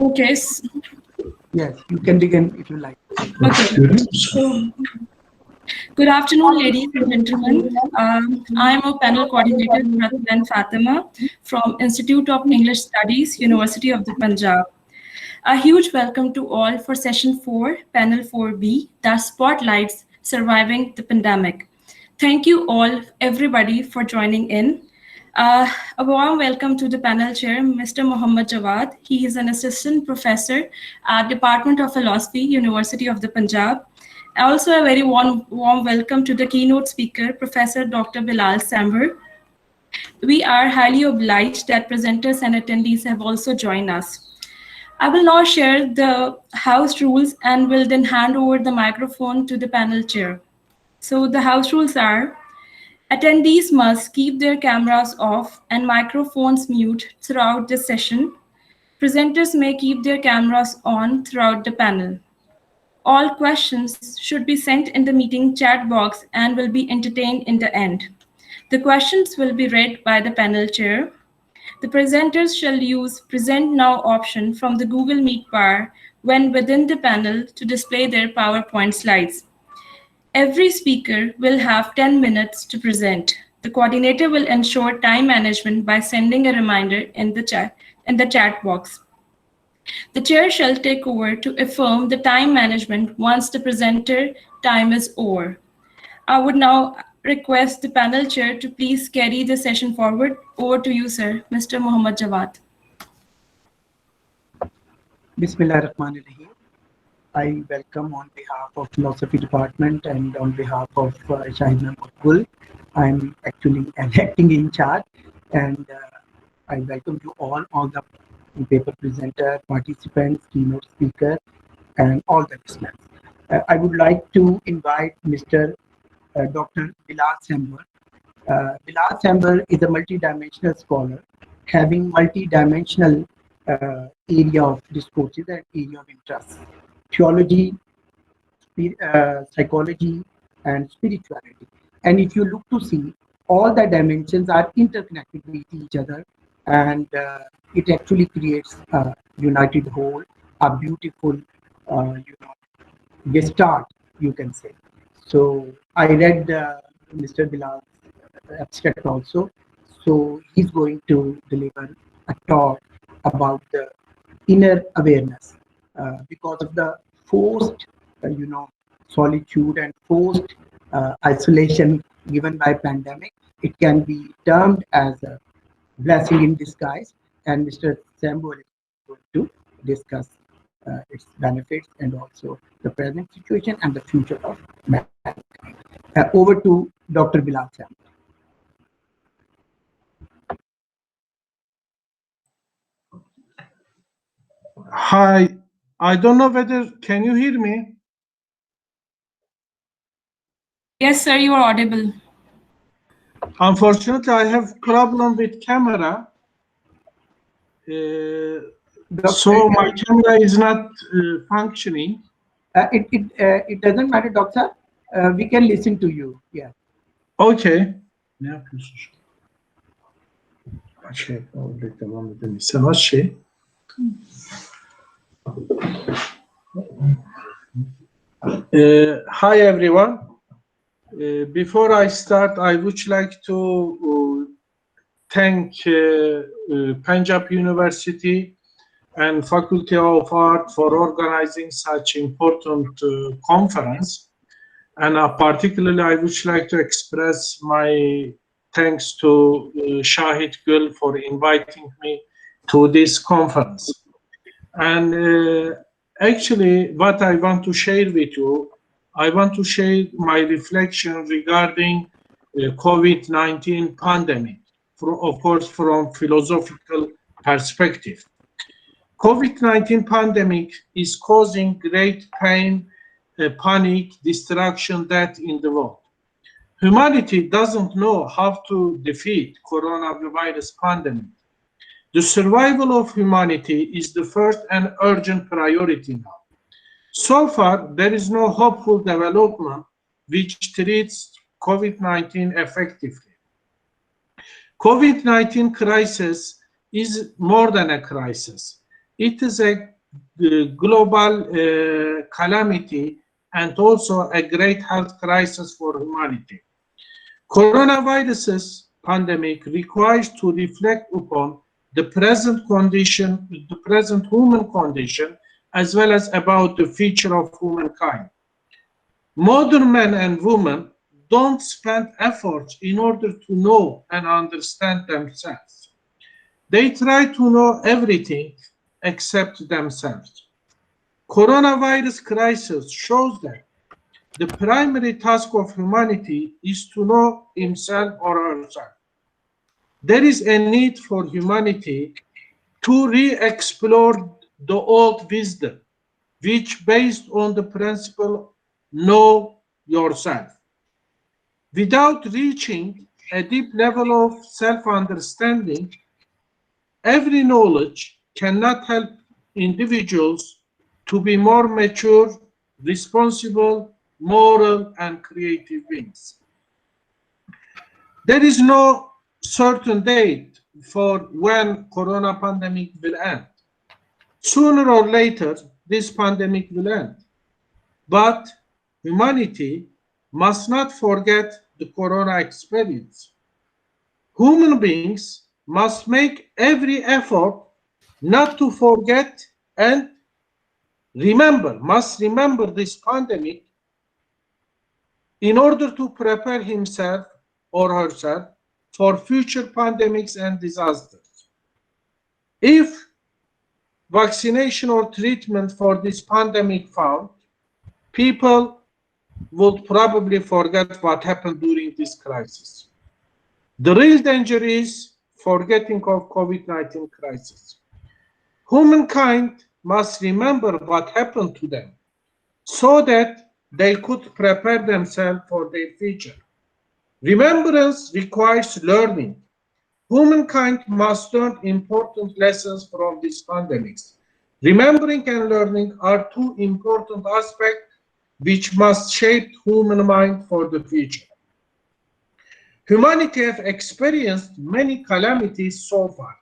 Okay. Yes, you can begin if you like. Okay. So, good afternoon, ladies and gentlemen. I am a panel coordinator rather than Fatima from Institute of English Studies, University of the Punjab. A huge welcome to all for session 4, panel 4B, that spotlights surviving the pandemic. Thank you all, everybody, for joining in. A warm welcome to the panel chair, Mr. Muhammad JAWWAD. He is an assistant professor at Department of Philosophy, University of the Punjab. Also, a very warm welcome to the keynote speaker, Professor Dr. Bilal Samber. We are highly obliged that presenters and attendees have also joined us. I will now share the house rules and will then hand over the microphone to the panel chair. So the house rules are: attendees must keep their cameras off and microphones mute throughout the session. Presenters may keep their cameras on throughout the panel. All questions should be sent in the meeting chat box and will be entertained in the end. The questions will be read by the panel chair. The presenters shall use Present Now option from the Google Meet bar when within the panel to display their PowerPoint slides. Every speaker will have 10 minutes to present. The coordinator will ensure time management by sending a reminder in the chat box. The chair shall take over to affirm the time management once the presenter time is over. I would now request the panel chair to please carry the session forward. Over to you, sir, Mr. Muhammad JAWWAD. Bismillahirrahmanirrahim. I welcome on behalf of Philosophy Department and on behalf of Shahid Makbul. I'm actually an acting in charge, and I welcome you all the paper presenter, participants, keynote speaker, and all the listeners. I would like to invite Mr. Dr. Bilal Samber. Bilal Samber is a multidimensional scholar having multidimensional area of discourses and area of interest: theology, psychology, and spirituality. And if you look to see, all the dimensions are interconnected with each other, and it actually creates a united whole, a beautiful, gestalt, you can say. So I read Mr. Bilal's abstract also. So he's going to deliver a talk about the inner awareness because of the forced, solitude and forced isolation given by pandemic. It can be termed as a blessing in disguise, and Mr. Sambo is going to discuss its benefits and also the present situation and the future of mankind. Over to Dr. Bilal Sambo. Hi, I don't know whether, can you hear me? Yes, sir, you are audible. Unfortunately, I have problem with camera. So my camera is not functioning. It doesn't matter, doctor. We can listen to you. Yeah. Okay. Ne yapıyorsun? Orada devam edelim. Savaş Hi everyone. Before I start, I would like to thank Punjab University and Faculty of Art for organizing such important conference. And particularly, I would like to express my thanks to Shahid Gul for inviting me to this conference. And actually, what I want to share with you, I want to share my reflection regarding COVID-19 pandemic, of course, from philosophical perspective. COVID-19 pandemic is causing great pain, panic, destruction, death in the world. Humanity doesn't know how to defeat coronavirus pandemic. The survival of humanity is the first and urgent priority now. So far, there is no hopeful development which treats COVID-19 effectively. COVID-19 crisis is more than a crisis. It is a the global calamity and also a great health crisis for humanity. Coronavirus pandemic requires to reflect upon the present condition, the present human condition, as well as about the future of humankind. Modern men and women don't spend efforts in order to know and understand themselves. They try to know everything except themselves. Coronavirus crisis shows that the primary task of humanity is to know himself or herself. There is a need for humanity to re-explore the old wisdom, which based on the principle know yourself. Without reaching a deep level of self-understanding, every knowledge cannot help individuals to be more mature, responsible, moral, and creative beings. There is no certain date for when corona pandemic will end. Sooner or later, this pandemic will end. But humanity must not forget the corona experience. Human beings must make every effort not to forget and must remember this pandemic in order to prepare himself or herself for future pandemics and disasters. If vaccination or treatment for this pandemic found, people would probably forget what happened during this crisis. The real danger is forgetting of COVID-19 crisis. Humankind must remember what happened to them so that they could prepare themselves for their future. Remembrance requires learning. Humankind must learn important lessons from these pandemics. Remembering and learning are two important aspects which must shape human mind for the future. Humanity has experienced many calamities so far.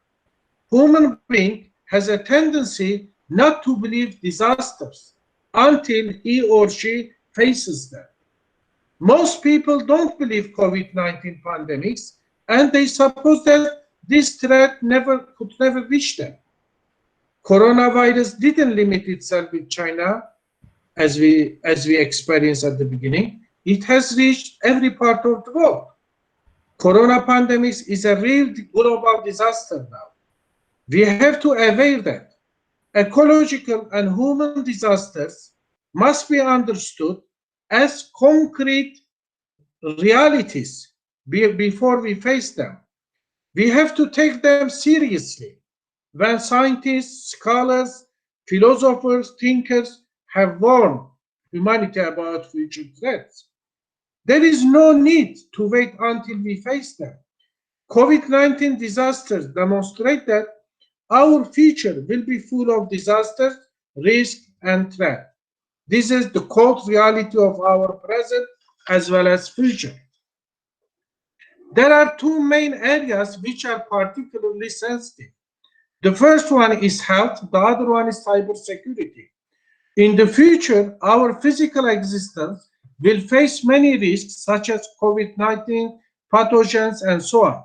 Human being has a tendency not to believe disasters until he or she faces them. Most people don't believe COVID-19 pandemics, and they suppose that this threat could never reach them. Coronavirus didn't limit itself with China, as we experienced at the beginning. It has reached every part of the world. Corona pandemics is a real global disaster now. We have to aware that ecological and human disasters must be understood as concrete realities before we face them. We have to take them seriously. When scientists, scholars, philosophers, thinkers have warned humanity about future threats, there is no need to wait until we face them. COVID-19 disasters demonstrate that our future will be full of disasters, risk, and threat. This is the cold reality of our present as well as future. There are two main areas which are particularly sensitive. The first one is health, the other one is cybersecurity. In the future, our physical existence will face many risks such as COVID-19, pathogens, and so on.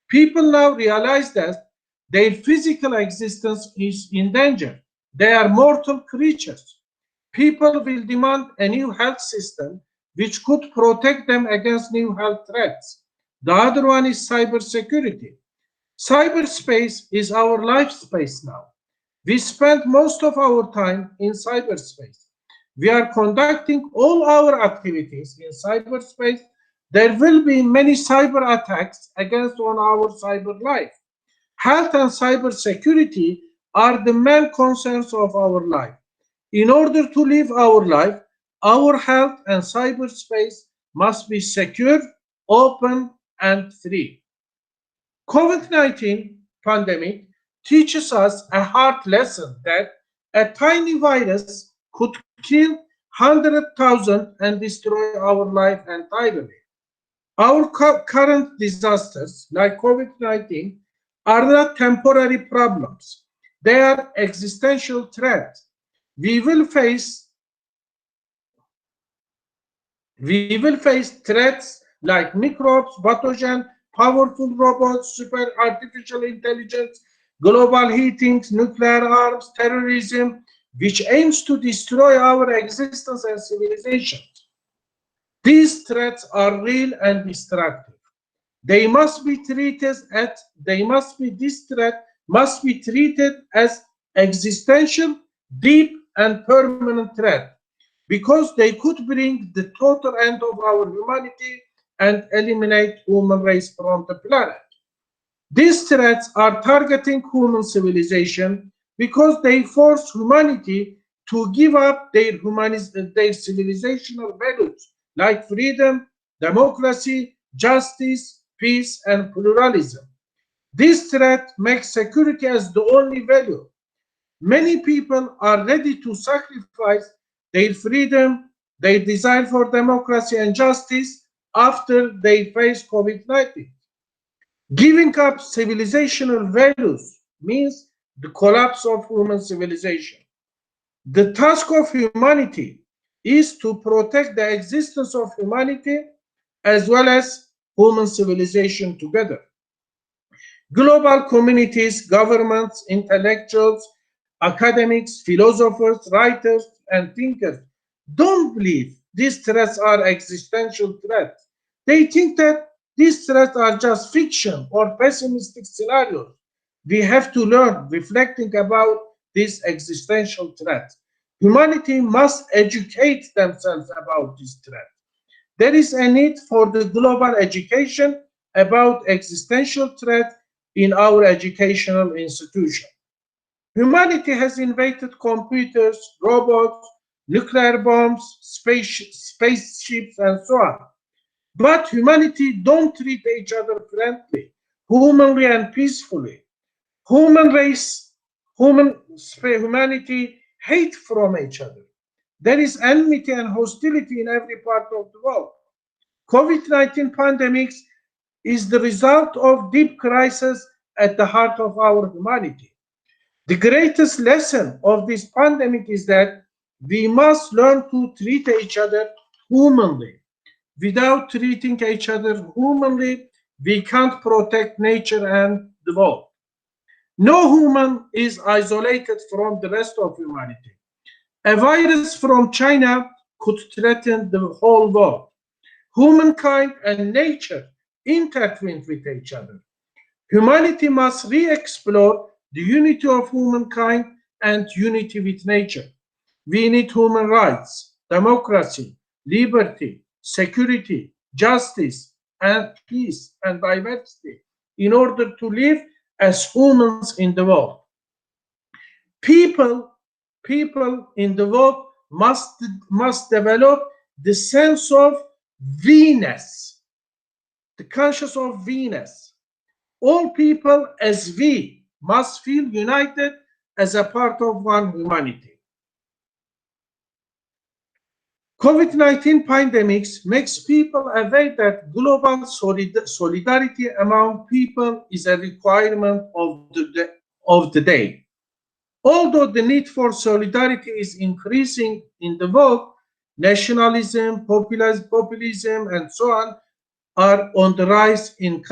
People now realize that their physical existence is in danger. They are mortal creatures. People will demand a new health system which could protect them against new health threats. The other one is cybersecurity. Cyberspace is our life space now. We spend most of our time in cyberspace. We are conducting all our activities in cyberspace. There will be many cyber attacks against on our cyber life. Health and cybersecurity are the main concerns of our life. In order to live our life, our health and cyberspace must be secure, open, and free. COVID-19 pandemic teaches us a hard lesson that a tiny virus could kill 100,000 and destroy our life entirely. Our current disasters, like COVID-19, are not temporary problems. They are existential threats. We will face threats like microbes, pathogen, powerful robots, super artificial intelligence, global heating, nuclear arms, terrorism, which aims to destroy our existence and civilization. These threats are real and destructive. They must be treated this threat must be treated as existential, deep, and permanent threat, because they could bring the total end of our humanity and eliminate human race from the planet. These threats are targeting human civilization because they force humanity to give up their civilizational values like freedom, democracy, justice, peace, and pluralism. This threat makes security as the only value. Many people are ready to sacrifice their freedom, their desire for democracy and justice after they face COVID-19. Giving up civilizational values means the collapse of human civilization. The task of humanity is to protect the existence of humanity as well as human civilization together. Global communities, governments, intellectuals, academics, philosophers, writers, and thinkers don't believe these threats are existential threats. They think that these threats are just fiction or pessimistic scenarios. We have to learn reflecting about these existential threats. Humanity must educate themselves about this threat. There is a need for the global education about existential threat in our educational institution. Humanity has invented computers, robots, nuclear bombs, spaceships, and so on. But humanity don't treat each other friendly, humanly, and peacefully. Humanity hate from each other. There is enmity and hostility in every part of the world. COVID-19 pandemic is the result of deep crisis at the heart of our humanity. The greatest lesson of this pandemic is that we must learn to treat each other humanly. Without treating each other humanly, we can't protect nature and the world. No human is isolated from the rest of humanity. A virus from China could threaten the whole world. Humankind and nature intertwined with each other. Humanity must re-explore the unity of humankind and unity with nature. We need human rights, democracy, liberty, security, justice, and peace and diversity in order to live as humans in the world. People in the world must develop the sense of we-ness, the conscious of we-ness. All people as we must feel united as a part of one humanity. COVID-19 pandemic makes people aware that global solidarity among people is a requirement of the day. Although the need for solidarity is increasing in the world, nationalism, populism, and so on are on the rise in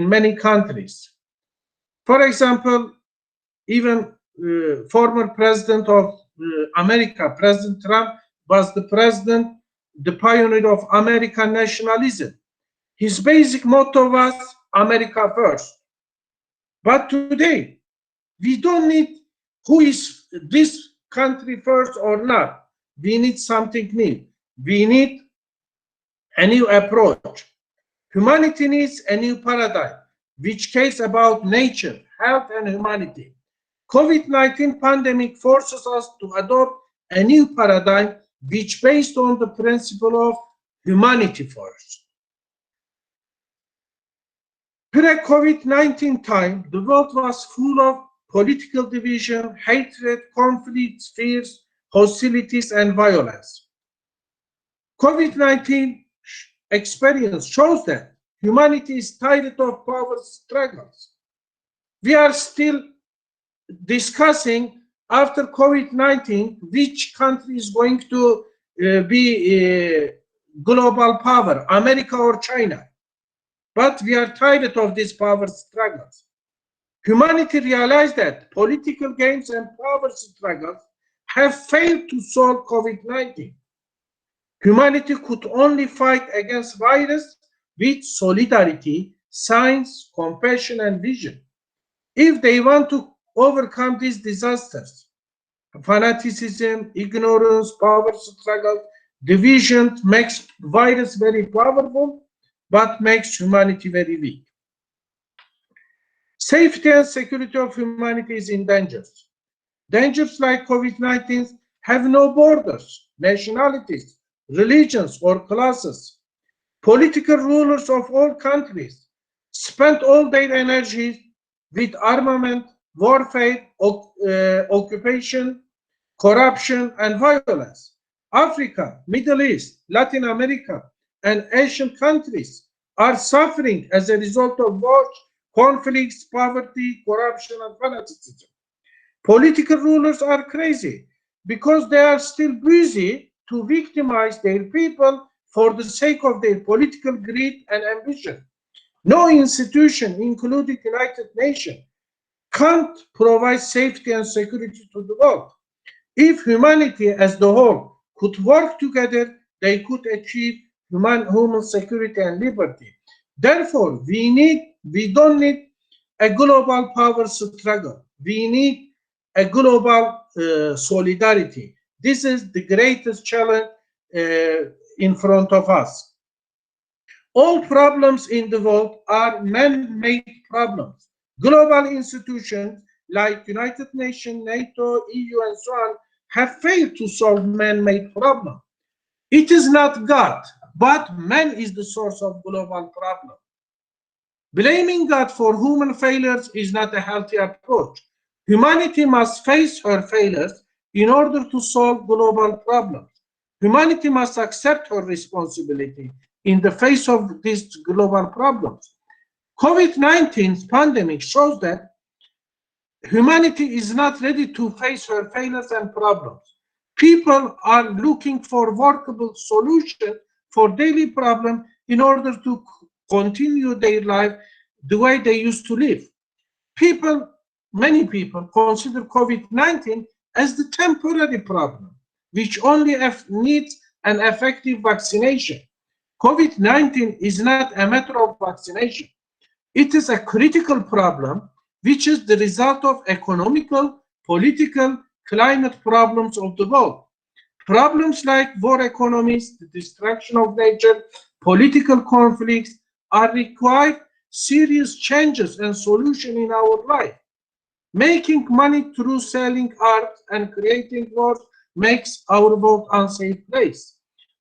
many countries. For example, even former president of America, President Trump, was the pioneer of American nationalism. His basic motto was America first. But today, we don't need who is this country first or not. We need something new. We need a new approach. Humanity needs a new paradigm, which cares about nature, health, and humanity. COVID-19 pandemic forces us to adopt a new paradigm which based on the principle of humanity first. Pre-COVID-19 time, the world was full of political division, hatred, conflicts, fears, hostilities, and violence. COVID-19 experience shows that humanity is tired of power struggles. We are still discussing after COVID-19 which country is going to be global power, America or China. But we are tired of these power struggles. Humanity realized that political games and power struggles have failed to solve COVID-19. Humanity could only fight against virus with solidarity, science, compassion, and vision. If they want to overcome these disasters, fanaticism, ignorance, power struggle, division makes virus very powerful, but makes humanity very weak. Safety and security of humanity is in danger. Dangers like COVID-19 have no borders, nationalities, religions, or classes. Political rulers of all countries spend all their energy with armament, warfare, occupation, corruption, and violence. Africa, Middle East, Latin America, and Asian countries are suffering as a result of wars, conflicts, poverty, corruption, and fanaticism. Political rulers are crazy because they are still busy to victimize their people for the sake of their political greed and ambition. No institution, including United Nations, can't provide safety and security to the world. If humanity as the whole could work together, they could achieve human security and liberty. Therefore, we don't need a global power struggle. We need a global solidarity. This is the greatest challenge in front of us. All problems in the world are man-made problems. Global institutions like United Nations, NATO, EU, and so on have failed to solve man-made problems. It is not God, but man is the source of global problems. Blaming God for human failures is not a healthy approach. Humanity must face her failures in order to solve global problems. Humanity must accept her responsibility in the face of these global problems. COVID-19 pandemic shows that humanity is not ready to face her failures and problems. People are looking for workable solutions for daily problems in order to continue their life the way they used to live. Many people consider COVID-19 as the temporary problem, which only needs an effective vaccination. COVID-19 is not a matter of vaccination. It is a critical problem, which is the result of economical, political, climate problems of the world. Problems like war economies, the destruction of nature, political conflicts are required serious changes and solutions in our life. Making money through selling art and creating wars makes our world an unsafe place.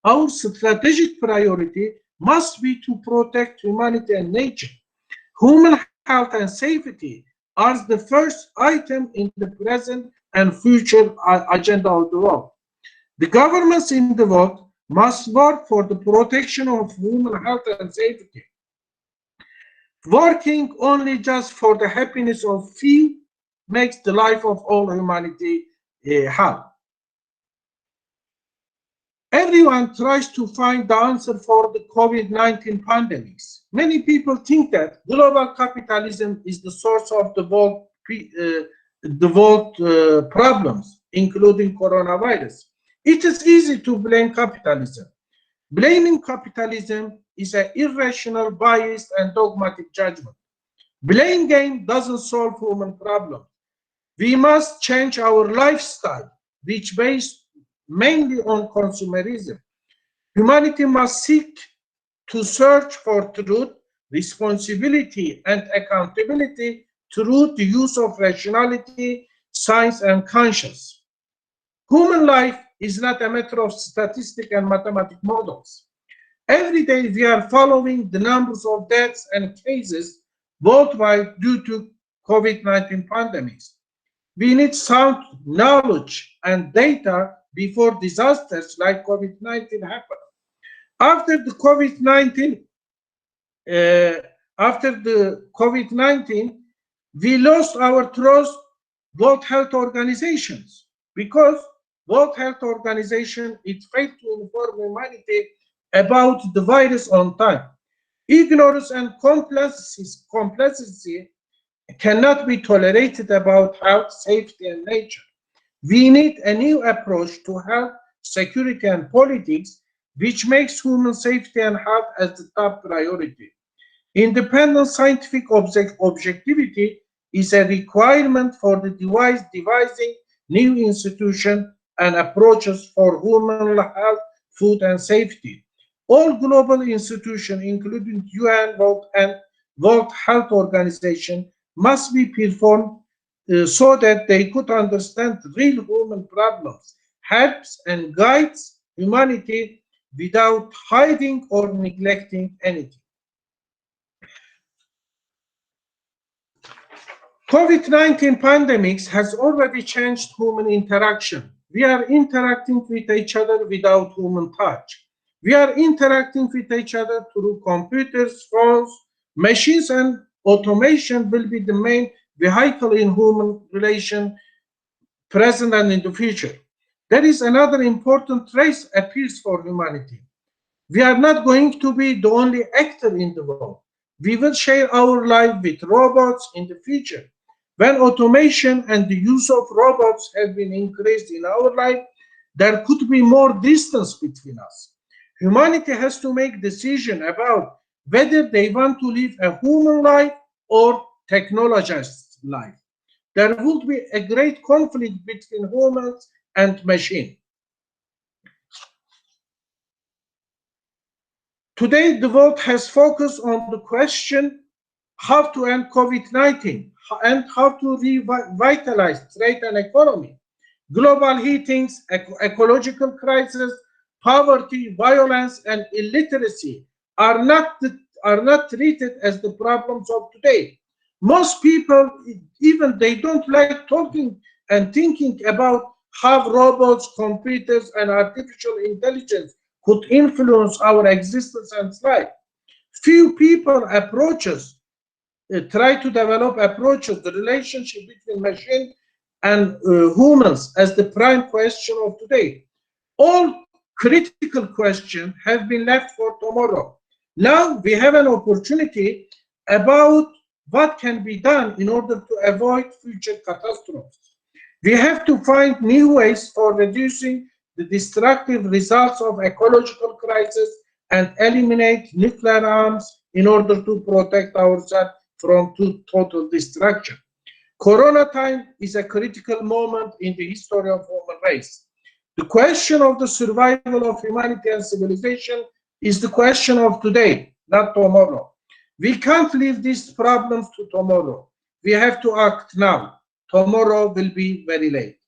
Our strategic priority must be to protect humanity and nature. Human health and safety are the first item in the present and future agenda of the world. The governments in the world must work for the protection of human health and safety. Working only just for the happiness of few makes the life of all humanity hell. Everyone tries to find the answer for the COVID-19 pandemics. Many people think that global capitalism is the source of the world problems, including coronavirus. It is easy to blame capitalism. Blaming capitalism is an irrational, biased, and dogmatic judgment. Blame game doesn't solve human problems. We must change our lifestyle, which is based mainly on consumerism. Humanity must seek to search for truth, responsibility, and accountability through the use of rationality, science, and conscience. Human life is not a matter of statistics and mathematical models. Every day we are following the numbers of deaths and cases worldwide due to COVID-19 pandemics. We need sound knowledge and data before disasters like COVID-19 happen. After the COVID-19, we lost our trust World Health Organizations, because World Health Organization, it failed to inform humanity about the virus on time. Ignorance and complacency cannot be tolerated about health, safety, and nature. We need a new approach to health, security, and politics, which makes human safety and health as the top priority. Independent scientific objectivity is a requirement for the devising new institutions and approaches for human health, food, and safety. All global institutions, including UN and World Health Organization, must be performed so that they could understand real human problems, helps and guides humanity without hiding or neglecting anything. COVID-19 pandemic has already changed human interaction. We are interacting with each other without human touch. We are interacting with each other through computers, phones, machines, and automation will be the main vehicle in human relation, present and in the future. There is another important trace appeals for humanity. We are not going to be the only actor in the world. We will share our life with robots in the future. When automation and the use of robots have been increased in our life, there could be more distance between us. Humanity has to make decision about whether they want to live a human life or technologized life. There would be a great conflict between humans and machine. Today, the world has focused on the question how to end COVID-19 and how to revitalize trade and economy. Global heating, ecological crisis, poverty, violence, and illiteracy are not treated as the problems of today. Most people, even they don't like talking and thinking about how robots, computers, and artificial intelligence could influence our existence and life. Few people try to develop approaches, the relationship between machine and humans as the prime question of today. All critical questions have been left for tomorrow. Now we have an opportunity about what can be done in order to avoid future catastrophes. We have to find new ways for reducing the destructive results of ecological crisis and eliminate nuclear arms in order to protect ourselves from total destruction. Corona time is a critical moment in the history of human race. The question of the survival of humanity and civilization is the question of today, not tomorrow. We can't leave these problems to tomorrow. We have to act now. Tomorrow will be very late.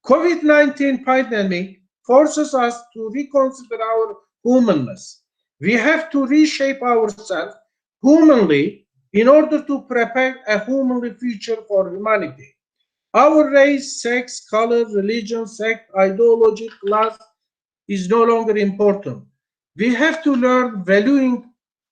COVID-19 pandemic forces us to reconsider our humanness. We have to reshape ourselves humanly in order to prepare a humanly future for humanity. Our race, sex, color, religion, sect, ideology, class is no longer important. We have to learn valuing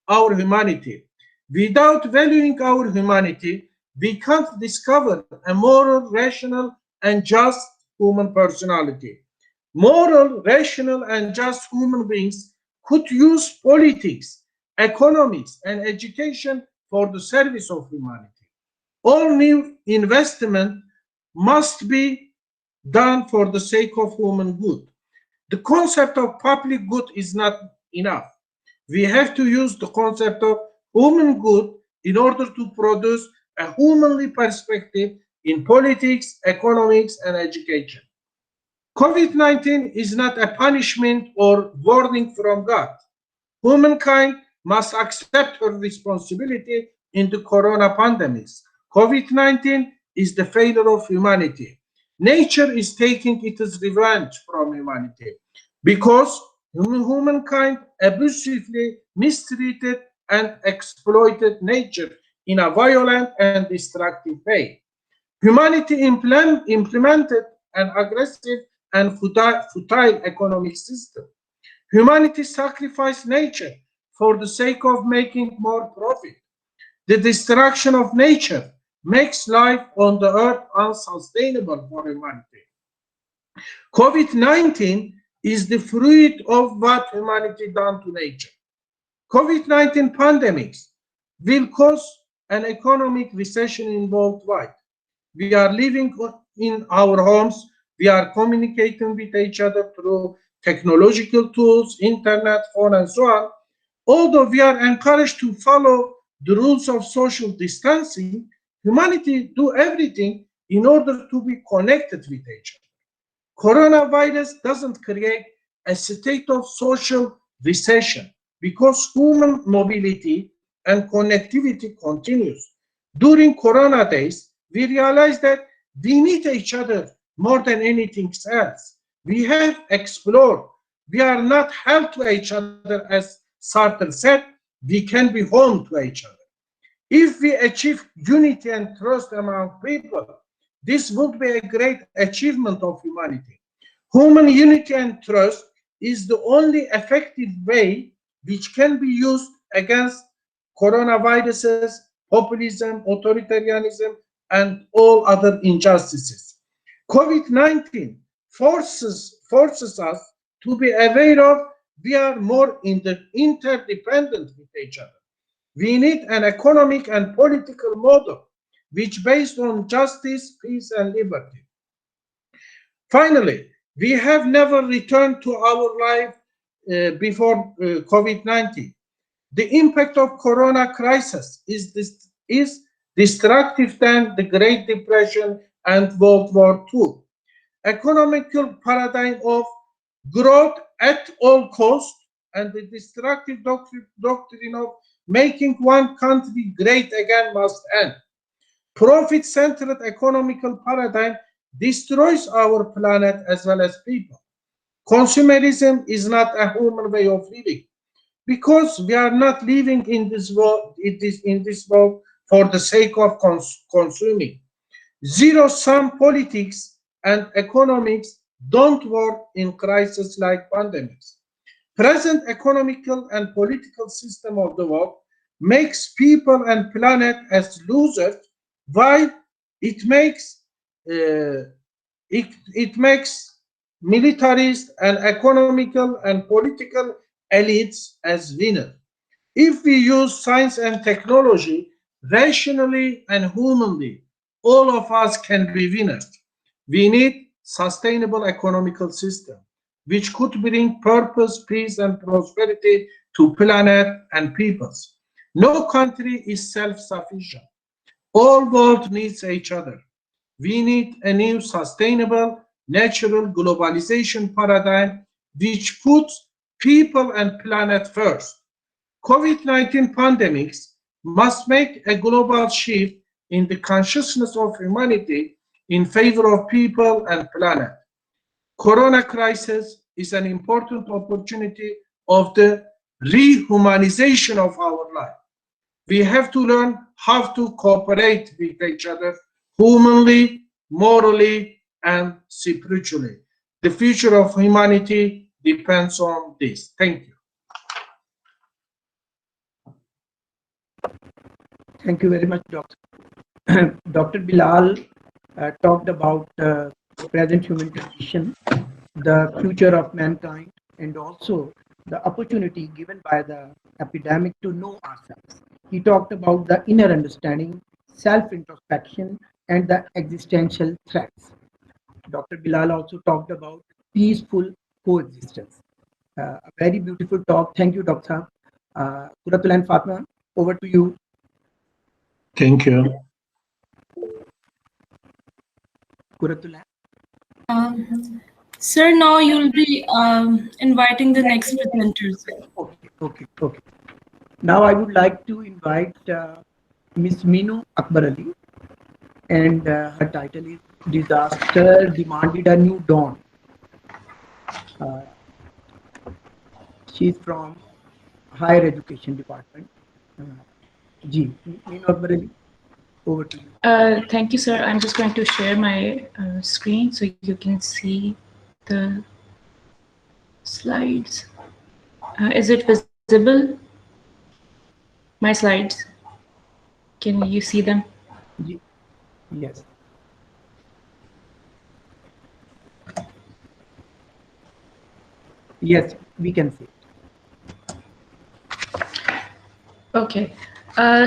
our humanity. Without valuing our humanity, we can't discover a moral, rational, and just human personality. Moral, rational, and just human beings could use politics, economics, and education for the service of humanity. All new investment must be done for the sake of human good. The concept of public good is not enough. We have to use the concept of human good in order to produce a humanly perspective in politics, economics, and education. COVID-19 is not a punishment or warning from God. Humankind must accept her responsibility in the corona pandemics. COVID-19 is the failure of humanity. Nature is taking its revenge from humanity because humankind abusively mistreated and exploited nature in a violent and destructive way. Humanity implemented an aggressive and futile economic system. Humanity sacrificed nature for the sake of making more profit. The destruction of nature makes life on the earth unsustainable for humanity. COVID-19 is the fruit of what humanity done to nature. COVID-19 pandemics will cause an economic recession in worldwide. We are living in our homes. We are communicating with each other through technological tools, internet, phone, and so on. Although we are encouraged to follow the rules of social distancing, humanity do everything in order to be connected with each other. Coronavirus doesn't create a state of social recession because human mobility and connectivity continues. During Corona days, we realized that we need each other more than anything else. We have explored. We are not held to each other, as Sartre said. We can be home to each other. If we achieve unity and trust among people, this would be a great achievement of humanity. Human unity and trust is the only effective way which can be used against coronaviruses, populism, authoritarianism, and all other injustices. COVID-19 forces us to be aware of we are more interdependent with each other. We need an economic and political model which based on justice, peace, and liberty. Finally, we have never returned to our life before COVID-19. The impact of corona crisis is destructive than the Great Depression and World War II. Economical paradigm of growth at all costs and the destructive doctrine of making one country great again must end. Profit-centered economical paradigm destroys our planet as well as people. Consumerism is not a human way of living because we are not living in this world. It is in this world for the sake of consuming. Zero-sum politics and economics don't work in crises like pandemics. Present economical and political system of the world makes people and planet as losers, while it makes militarist and economical and political elites as winners. If we use science and technology rationally and humanly, all of us can be winners. We need sustainable economical system which could bring purpose, peace, and prosperity to planet and peoples. No country is self-sufficient. All world needs each other. We need a new sustainable, natural globalization paradigm which puts people and planet first. COVID-19 pandemics must make a global shift in the consciousness of humanity in favor of people and planet. Corona crisis is an important opportunity of the rehumanization of our life. We have to learn how to cooperate with each other humanly, morally, and spiritually. The future of humanity depends on this. Thank you. Thank you very much, Doctor. Dr. Bilal talked about present human condition, the future of mankind, and also the opportunity given by the epidemic to know ourselves. He talked about the inner understanding, self-introspection, and the existential threats. Dr. Bilal also talked about peaceful coexistence. A very beautiful talk. Thank you, Dr. Kuratul and Fatma, over to you. Thank you. Kuratul. Sir, now you'll be inviting the next presenters. Okay. Now I would like to invite Ms. Meenu Akbar Ali, and her title is Disaster Demanded a New Dawn. She's from Higher Education Department. Ji, Meenu Akbar Ali, over to you. Thank you, sir. I'm just going to share my screen so you can see the slides. Is it visible? My slides. Can you see them? Yes. Yes, we can see. Okay.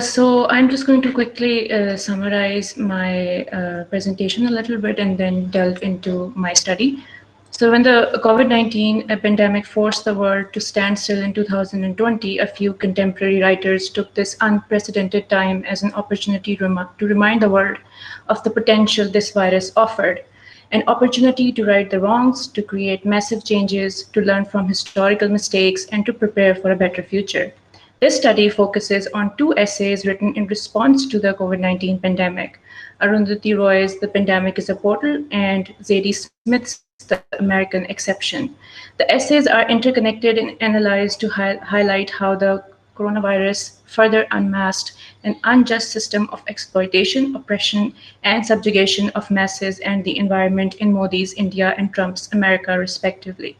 So I'm just going to quickly summarize my presentation a little bit and then delve into my study. So when the COVID-19 pandemic forced the world to stand still in 2020, a few contemporary writers took this unprecedented time as an opportunity to remind the world of the potential this virus offered, an opportunity to right the wrongs, to create massive changes, to learn from historical mistakes, and to prepare for a better future. This study focuses on two essays written in response to the COVID-19 pandemic: Arundhati Roy's The Pandemic is a Portal and Zadie Smith's The American Exception. The essays are interconnected and analyzed to highlight how the coronavirus further unmasked an unjust system of exploitation, oppression, and subjugation of masses and the environment in Modi's India and Trump's America, respectively.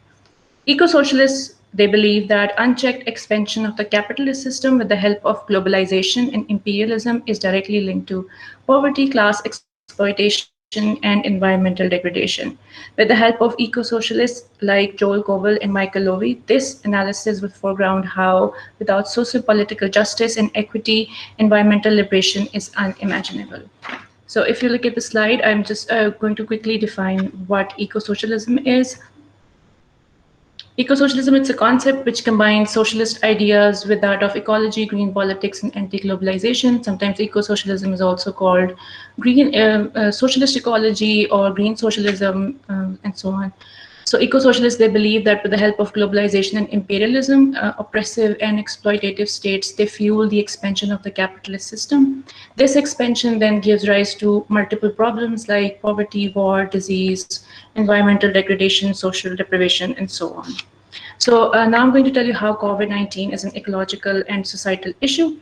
Eco-socialists, they believe that unchecked expansion of the capitalist system with the help of globalization and imperialism is directly linked to poverty, class exploitation, and environmental degradation. With the help of eco-socialists like Joel Koval and Michael Lowy, this analysis would foreground how, without socio-political justice and equity, environmental liberation is unimaginable. So if you look at the slide, I'm just going to quickly define what eco-socialism is. Eco-socialism is a concept which combines socialist ideas with that of ecology, green politics, and anti-globalization. Sometimes eco-socialism is also called green socialist ecology or green socialism, and so on. So eco-socialists, they believe that with the help of globalization and imperialism, oppressive and exploitative states, they fuel the expansion of the capitalist system. This expansion then gives rise to multiple problems like poverty, war, disease, environmental degradation, social deprivation, and so on. So now I'm going to tell you how COVID-19 is an ecological and societal issue.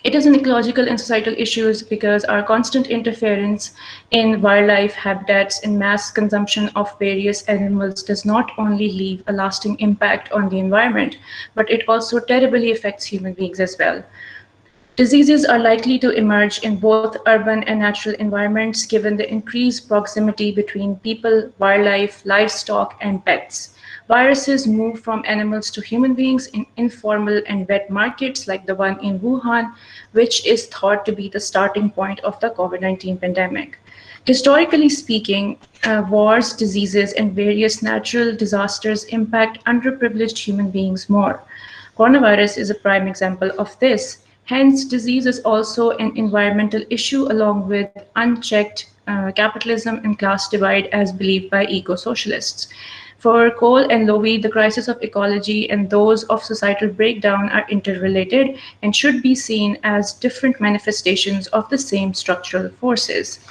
It is an ecological and societal issue because our constant interference in wildlife habitats and mass consumption of various animals does not only leave a lasting impact on the environment, but it also terribly affects human beings as well. Diseases are likely to emerge in both urban and natural environments given the increased proximity between people, wildlife, livestock, and pets. Viruses move from animals to human beings in informal and wet markets like the one in Wuhan, which is thought to be the starting point of the COVID-19 pandemic. Historically speaking, wars, diseases, and various natural disasters impact underprivileged human beings more. Coronavirus is a prime example of this. Hence, disease is also an environmental issue along with unchecked capitalism and class divide as believed by eco-socialists. For Cole and Lowy, the crisis of ecology and those of societal breakdown are interrelated and should be seen as different manifestations of the same structural forces.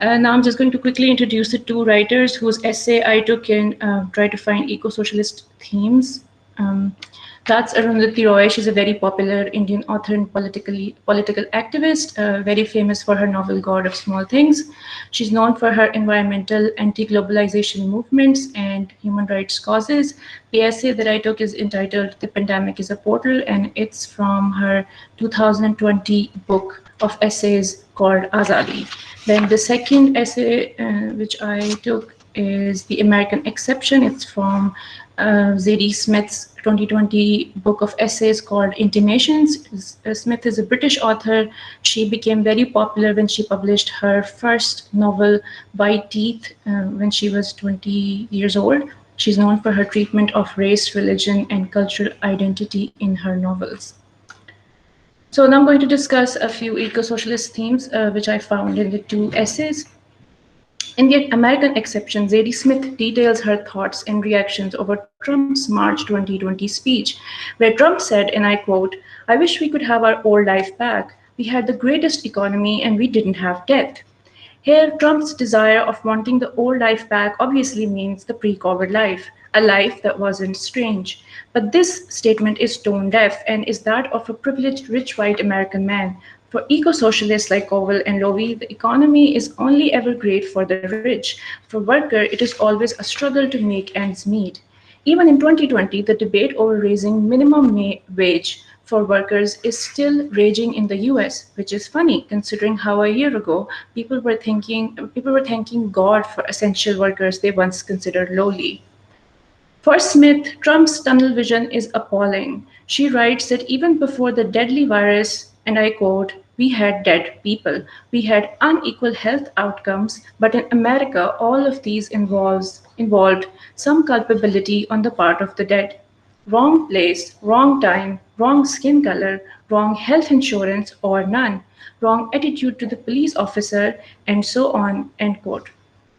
Now I'm just going to quickly introduce the two writers whose essay I took in try to find eco-socialist themes. Um, that's Arundhati Roy. She's a very popular Indian author and political activist, very famous for her novel God of Small Things. She's known for her environmental anti-globalization movements and human rights causes. The essay that I took is entitled The Pandemic is a Portal, and it's from her 2020 book of essays called Azadi. Then the second essay which I took is The American Exception. It's from Zadie Smith's 2020 book of essays called Intimations. Smith is a British author. She became very popular when she published her first novel, White Teeth, when she was 20 years old. She's known for her treatment of race, religion, and cultural identity in her novels. So now I'm going to discuss a few eco-socialist themes which I found in the two essays. In the American Exception, Zadie Smith details her thoughts and reactions over Trump's March 2020 speech, where Trump said, and I quote, "I wish we could have our old life back. We had the greatest economy and we didn't have death." Here, Trump's desire of wanting the old life back obviously means the pre-COVID life, a life that wasn't strange. But this statement is tone deaf and is that of a privileged rich white American man. For eco-socialists like Cowell and Lowy, the economy is only ever great for the rich. For worker, it is always a struggle to make ends meet. Even in 2020, the debate over raising minimum wage for workers is still raging in the US, which is funny considering how a year ago people were thanking God for essential workers they once considered lowly. For Smith, Trump's tunnel vision is appalling. She writes that even before the deadly virus, and I quote, we had dead people, we had unequal health outcomes, but in America, all of these involved some culpability on the part of the dead. Wrong place, wrong time, wrong skin color, wrong health insurance, or none, wrong attitude to the police officer, and so on, end quote.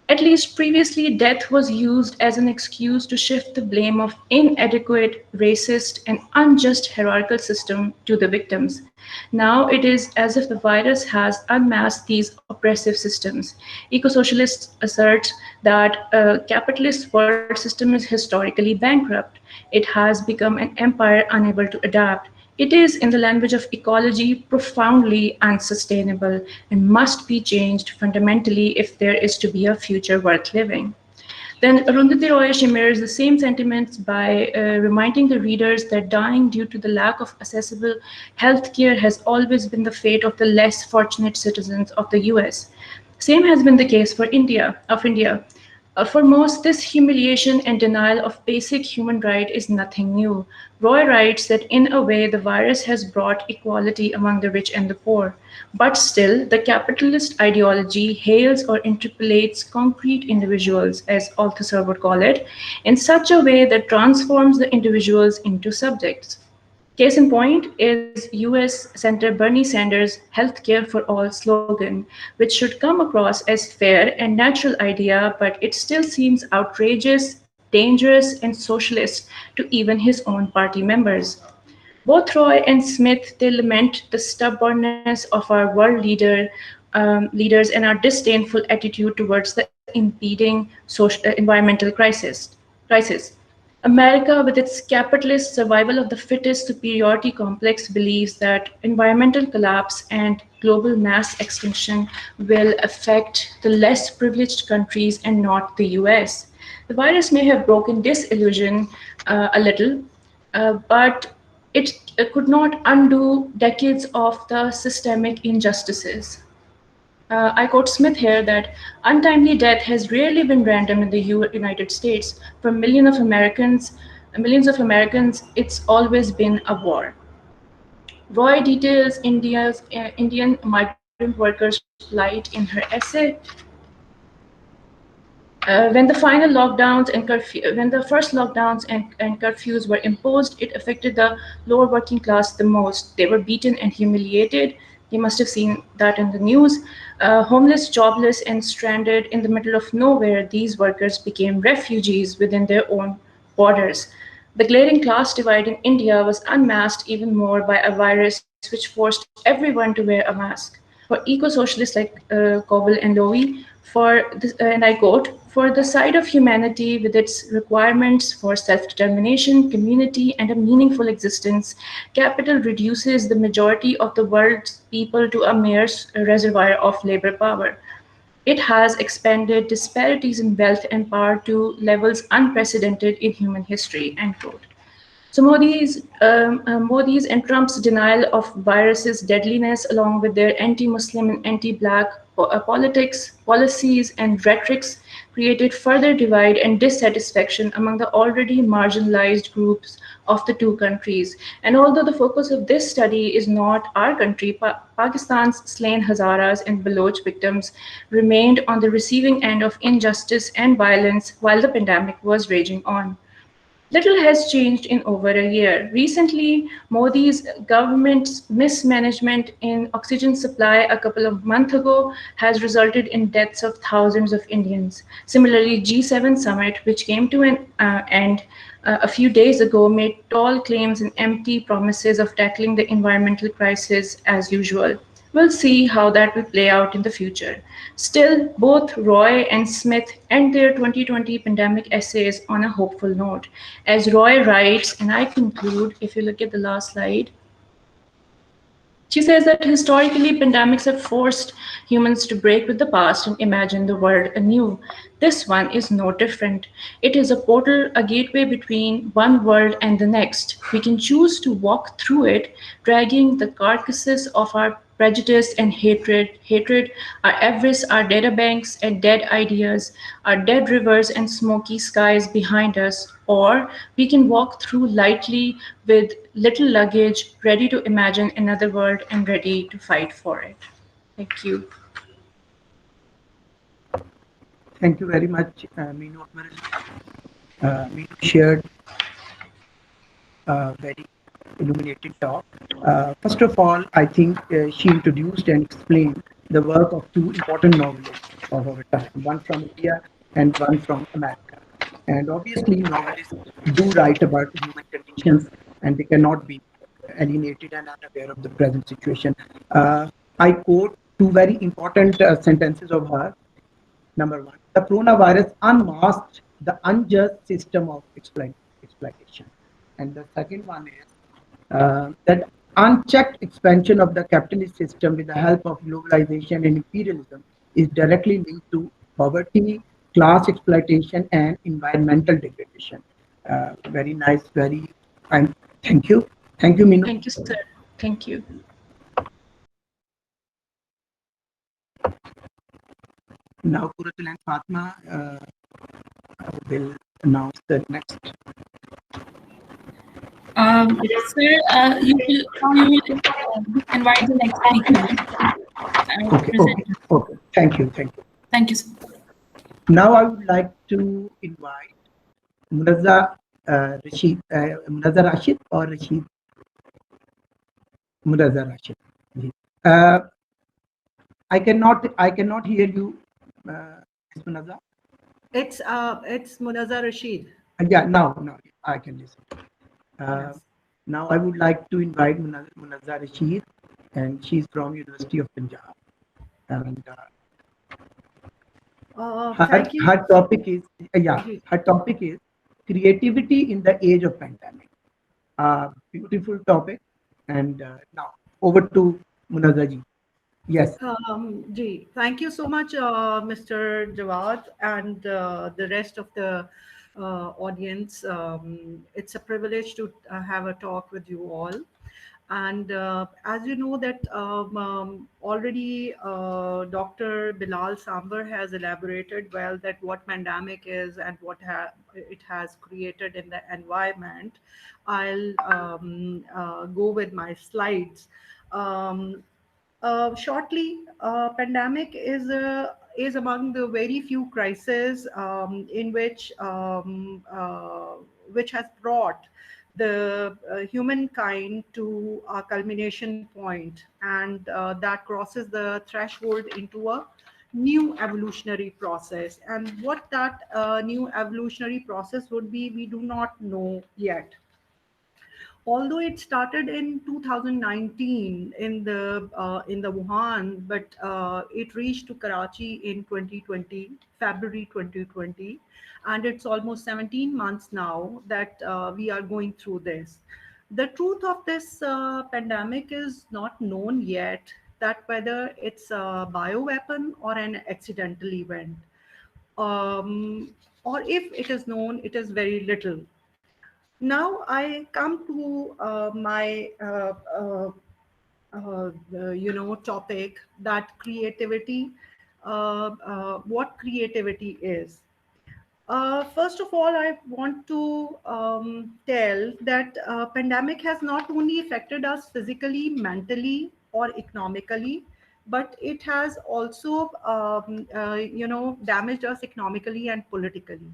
At least previously, death was used as an excuse to shift the blame of inadequate, racist, and unjust hierarchical system to the victims. Now it is as if the virus has unmasked these oppressive systems. Eco-socialists assert that a capitalist world system is historically bankrupt. It has become an empire unable to adapt. It is, in the language of ecology, profoundly unsustainable and must be changed fundamentally if there is to be a future worth living. Then Arundhati Roy she mirrors the same sentiments by reminding the readers that dying due to the lack of accessible healthcare has always been the fate of the less fortunate citizens of the US. Same has been the case for India. For most, this humiliation and denial of basic human right is nothing new. Roy writes that in a way the virus has brought equality among the rich and the poor. But still, the capitalist ideology hails or interpolates concrete individuals, as Althusser would call it, in such a way that transforms the individuals into subjects. Case in point is US Senator Bernie Sanders' Healthcare for All slogan, which should come across as fair and natural idea, but it still seems outrageous, dangerous, and socialist to even his own party members. Both Roy and Smith they lament the stubbornness of our leaders and our disdainful attitude towards the impeding environmental crisis. America, with its capitalist survival of the fittest superiority complex, believes that environmental collapse and global mass extinction will affect the less privileged countries and not the US. The virus may have broken this illusion a little, but it could not undo decades of the systemic injustices. I quote Smith here that untimely death has rarely been random in the United States. For millions of Americans, it's always been a war. Roy details India's Indian migrant workers' plight in her essay. When the first lockdowns and curfews were imposed, it affected the lower working class the most. They were beaten and humiliated. You must have seen that in the news. Homeless, jobless, and stranded in the middle of nowhere, these workers became refugees within their own borders. The glaring class divide in India was unmasked even more by a virus which forced everyone to wear a mask. For eco-socialists like Koval and Lowy, and I quote, for the side of humanity with its requirements for self-determination, community, and a meaningful existence, capital reduces the majority of the world's people to a mere reservoir of labor power. It has expanded disparities in wealth and power to levels unprecedented in human history, end quote. So Modi's and Trump's denial of virus's deadliness, along with their anti-Muslim and anti-Black politics, policies, and rhetorics, created further divide and dissatisfaction among the already marginalized groups of the two countries. And although the focus of this study is not our country, Pakistan's slain Hazaras and Baloch victims remained on the receiving end of injustice and violence while the pandemic was raging on. Little has changed in over a year. Recently, Modi's government's mismanagement in oxygen supply a couple of months ago has resulted in deaths of thousands of Indians. Similarly, G7 summit, which came to an end a few days ago, made tall claims and empty promises of tackling the environmental crisis as usual. We'll see how that will play out in the future. Still, both Roy and Smith end their 2020 pandemic essays on a hopeful note. As Roy writes, and I conclude, if you look at the last slide, She says that historically, pandemics have forced humans to break with the past and imagine the world anew. This one is no different. It is a portal, a gateway between one world and the next. We can choose to walk through it, dragging the carcasses of our prejudice and hatred, our avarice, our databanks and dead ideas, our dead rivers and smoky skies behind us, or we can walk through lightly with little luggage, ready to imagine another world and ready to fight for it. Thank you. Thank you very much, Meenu Akmal. Meenu shared a very illuminating talk. First of all, I think she introduced and explained the work of two important novelists of our time, one from India and one from America. And obviously, novelists do write about human conditions, and they cannot be alienated and unaware of the present situation. I quote two very important sentences of her. Number one, the coronavirus unmasked the unjust system of exploitation. And the second one is that unchecked expansion of the capitalist system with the help of globalization and imperialism is directly linked to poverty, class exploitation, and environmental degradation. Very nice, very, and thank you. Thank you, Minu. Thank you, sir. Thank you. Now, Kuratul and Fatma will announce the next. Sir, you will invite the next speaker. Okay. Thank you. Thank you, sir. Now I would like to invite Munazza Munazza Rashid or Rashid? Munazza Rashid. Uh, I cannot hear you, Ms. Munazza. It's Munazza Rashid. Yeah, now I can listen. Yes. Now I would like to invite Munazza Rashid, and she's from University of Punjab. And Thank you. her topic is creativity in the age of pandemic. Beautiful topic. And now over to Munazza ji. Yes. Thank you so much, Mr. Jawad, and the rest of the audience. It's a privilege to have a talk with you all. And as you know that already Dr. Bilal Sambar has elaborated well that what pandemic is and what it has created in the environment. I'll go with my slides. Um, Shortly, pandemic is among the very few crises which has brought the humankind to a culmination point, and that crosses the threshold into a new evolutionary process. And what that new evolutionary process would be, we do not know yet. Although it started in 2019 in the Wuhan, but it reached to Karachi in 2020, February 2020, and it's almost 17 months now that we are going through this. The truth of this pandemic is not known yet, that whether it's a bioweapon or an accidental event, or if it is known, it is very little. Now I come to my topic, that creativity, what creativity is. First of all, I want to tell that pandemic has not only affected us physically, mentally, or economically, but it has also damaged us economically and politically.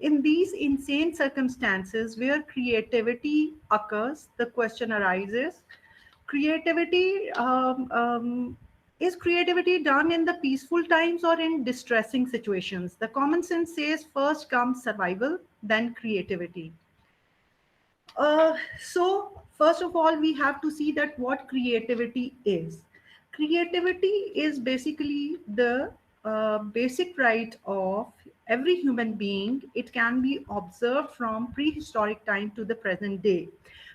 In these insane circumstances where creativity occurs, the question arises: creativity is creativity done in the peaceful times or in distressing situations? The common sense says first comes survival, then creativity. So first of all, we have to see that what creativity is. Creativity is basically the basic right of every human being. It can be observed from prehistoric time to the present day.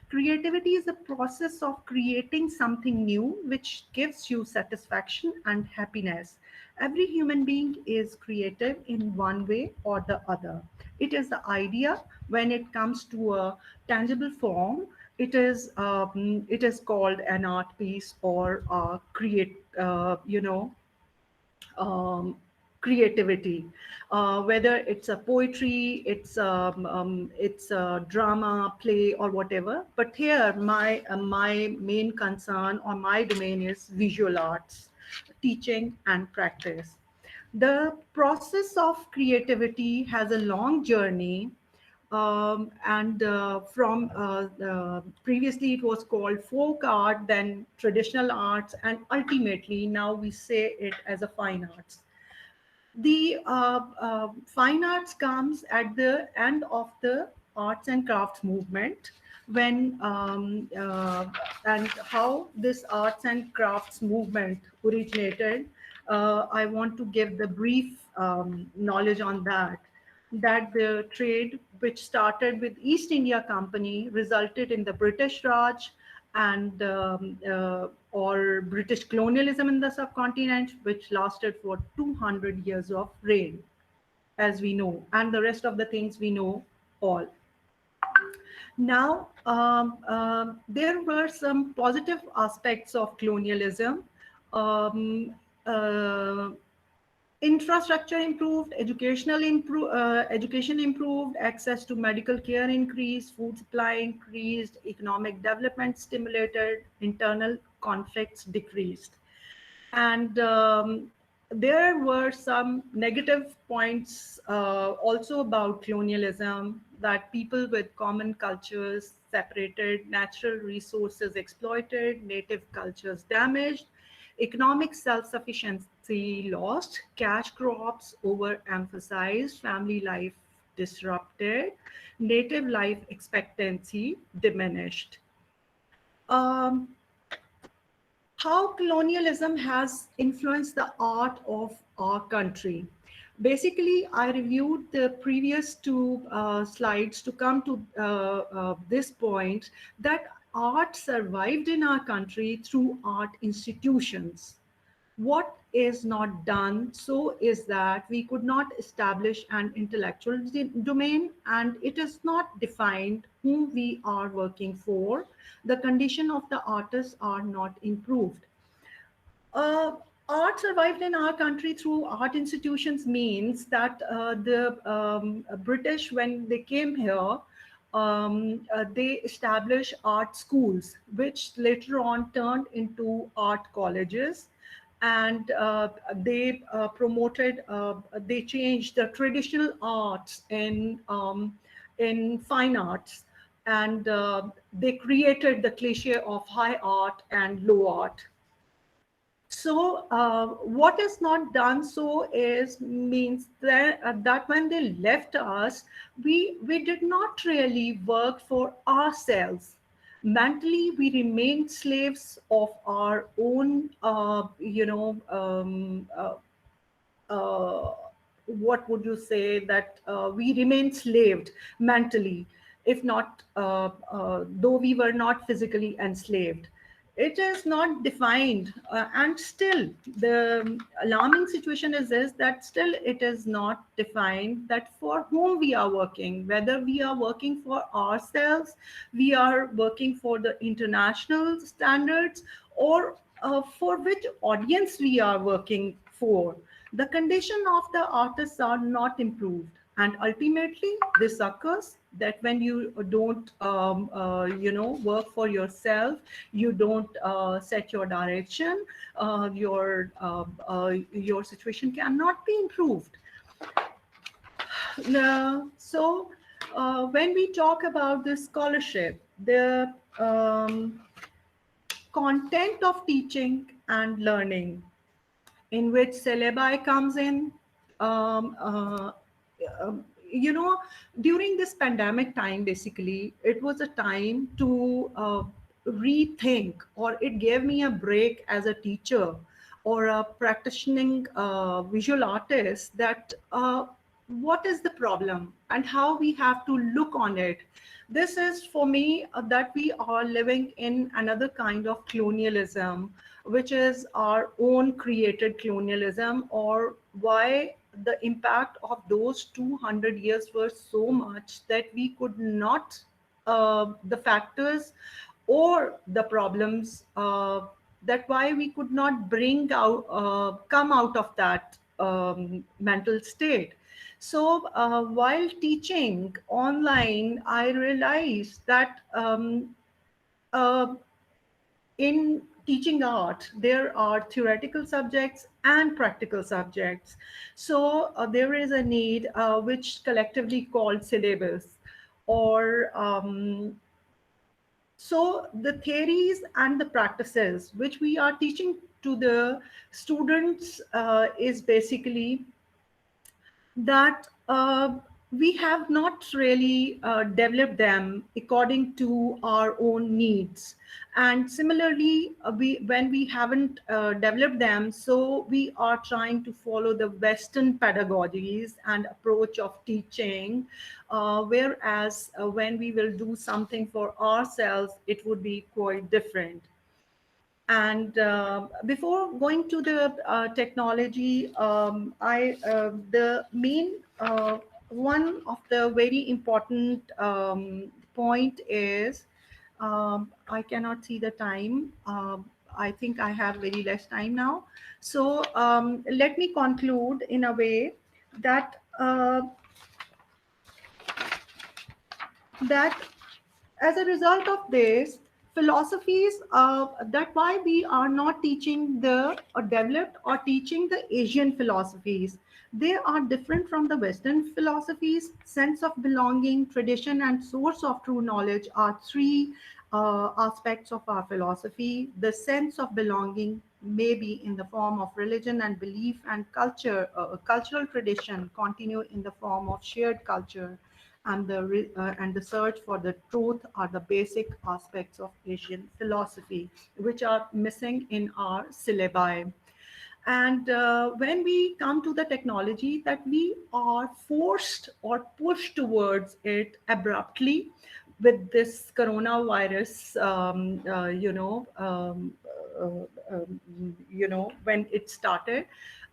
Creativity is the process of creating something new which gives you satisfaction and happiness. Every human being is creative in one way or the other. It is the idea when it comes to a tangible form. It is called an art piece or um, creativity, whether it's a poetry, it's a drama, play, or whatever. But here, my main concern or my domain is visual arts, teaching and practice. The process of creativity has a long journey, and from previously it was called folk art, then traditional arts, and ultimately now we say it as a fine arts. The fine arts comes at the end of the arts and crafts movement, when and how this arts and crafts movement originated. I want to give the brief knowledge on that. That the trade which started with East India Company resulted in the British Raj and or British colonialism in the subcontinent, which lasted for 200 years of reign, as we know, and the rest of the things we know all. Now, there were some positive aspects of colonialism. Um, uh, Infrastructure improved, education improved, access to medical care increased, food supply increased, economic development stimulated, internal conflicts decreased. And there were some negative points also about colonialism, that people with common cultures separated, natural resources exploited, native cultures damaged, economic self-sufficiency lost, cash crops overemphasized, family life disrupted, native life expectancy diminished. Um, how colonialism has influenced the art of our country. Basically, I reviewed the previous two slides to come to this point, that art survived in our country through art institutions. What is not done so is that we could not establish an intellectual domain, and it is not defined whom we are working for. The condition of the artists are not improved. Art survived in our country through art institutions means that the British, when they came here, they established art schools, which later on turned into art colleges. And they changed the traditional arts in fine arts, and they created the cliche of high art and low art. So what is not done so is means that when they left us, we did not really work for ourselves. Mentally, we remained slaves of our own, uh, what would you say, that we remained slaved mentally, if not, though we were not physically enslaved. It is not defined, and still the alarming situation is this, that still it is not defined that for whom we are working, whether we are working for ourselves, we are working for the international standards, or for which audience we are working for. The condition of the artists are not improved, and ultimately this occurs that when you don't work for yourself, you don't set your direction, your situation cannot be improved. So when we talk about this scholarship, the content of teaching and learning, in which syllabi comes in. Um, uh, During this pandemic time, basically, it was a time to rethink, or it gave me a break as a teacher or a practicing visual artist, that what is the problem and how we have to look on it. This is for me that we are living in another kind of colonialism, which is our own created colonialism, or why the impact of those 200 years were so much that we could not, the factors or the problems, that why we could not bring out, come out of that mental state. So while teaching online, I realized that uh, in teaching art, there are theoretical subjects and practical subjects. So there is a need, which collectively called syllabus, or so the theories and the practices which we are teaching to the students is basically that we have not really developed them according to our own needs. And similarly, when we haven't developed them, so we are trying to follow the Western pedagogies and approach of teaching, whereas when we will do something for ourselves, it would be quite different. And before going to the technology, the main one of the very important point is, I cannot see the time. I think I have very less time now. So let me conclude in a way that that as a result of this, philosophies, that why we are not teaching the or developed or teaching the Asian philosophies. They are different from the Western philosophies. Sense of belonging, tradition, and source of true knowledge are three aspects of our philosophy. The sense of belonging may be in the form of religion and belief, and culture, cultural tradition continue in the form of shared culture, and and the search for the truth are the basic aspects of Asian philosophy, which are missing in our syllabi. And when we come to the technology, that we are forced or pushed towards it abruptly with this coronavirus, when it started,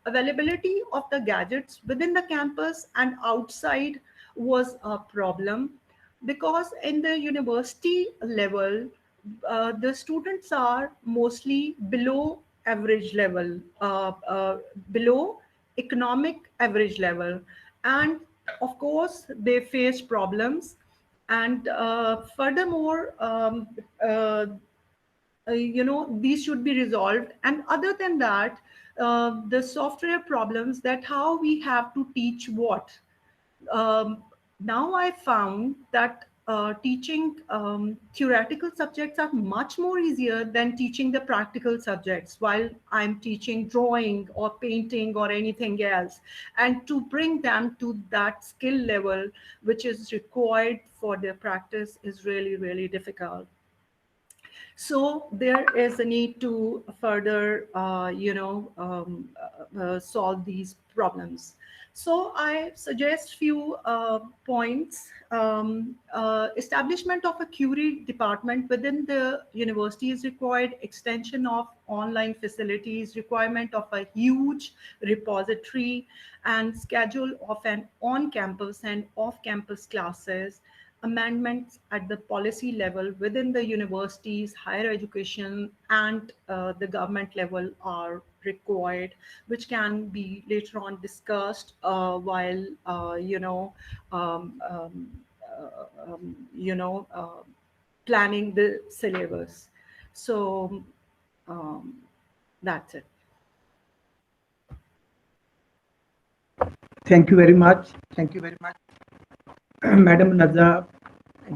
availability of the gadgets within the campus and outside was a problem, because in the university level, the students are mostly below average level, below economic average level, and of course they face problems. And furthermore, these should be resolved. And other than that, the software problems, that how we have to teach what. um, Now I found that teaching theoretical subjects are much more easier than teaching the practical subjects while I'm teaching drawing or painting or anything else. And to bring them to that skill level which is required for their practice is really, really difficult. So there is a need to further, solve these problems. So I suggest few points. Establishment of a curie department within the university is required. Extension of online facilities, requirement of a huge repository, and schedule of an on-campus and off-campus classes. Amendments at the policy level within the universities, higher education, and the government level are required, which can be later on discussed while um, planning the syllabus. So um, that's it. Thank you very much. Thank you very much. Madam Naza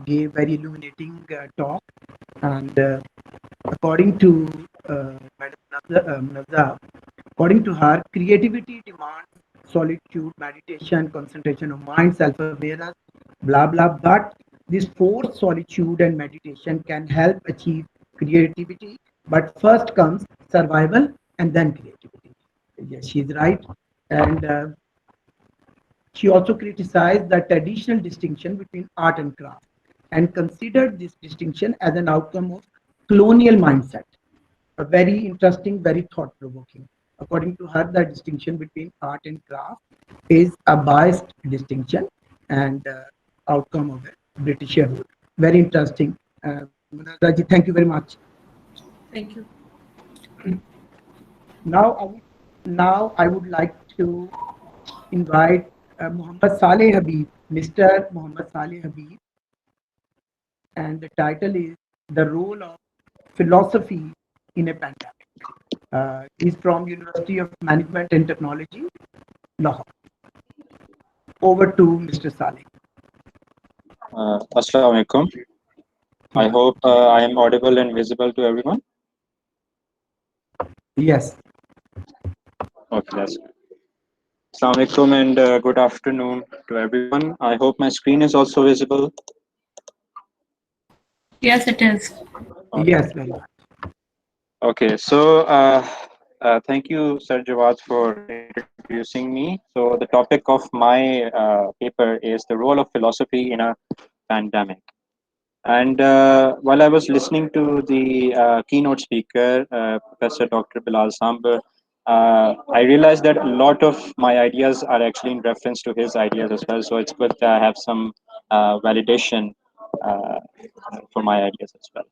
gave very illuminating talk, and according to Madam Naza, according to her, creativity demands solitude, meditation, concentration of mind, self-awareness, blah blah. But this fourth, solitude and meditation, can help achieve creativity. But first comes survival and then creativity. Yes, she's right, and She also criticized the traditional distinction between art and craft and considered this distinction as an outcome of colonial mindset. A very interesting, very thought-provoking. According to her, the distinction between art and craft is a biased distinction and outcome of a British rule. Very interesting. Munazza ji, thank you very much. Thank you. Now I would like to invite Muhammad Saleh Habib, Mr. Muhammad Saleh Habib, and the title is The Role of Philosophy in a Pandemic. He's from University of Management and Technology, Lahore. Over to Mr. Saleh. Assalamu alaikum. I hope I am audible and visible to everyone. Yes. Okay, that's good. Assalamu alaikum and good afternoon to everyone. I hope my screen is also visible. Yes, it is. Okay. Yes, very much. Okay, so thank you, Sir Jawad, for introducing me. So the topic of my paper is the role of philosophy in a pandemic. And while I was listening to the keynote speaker, Professor Dr. Bilal Sambar, I realized that a lot of my ideas are actually in reference to his ideas as well. So it's good that I have some validation uh, for my ideas as well.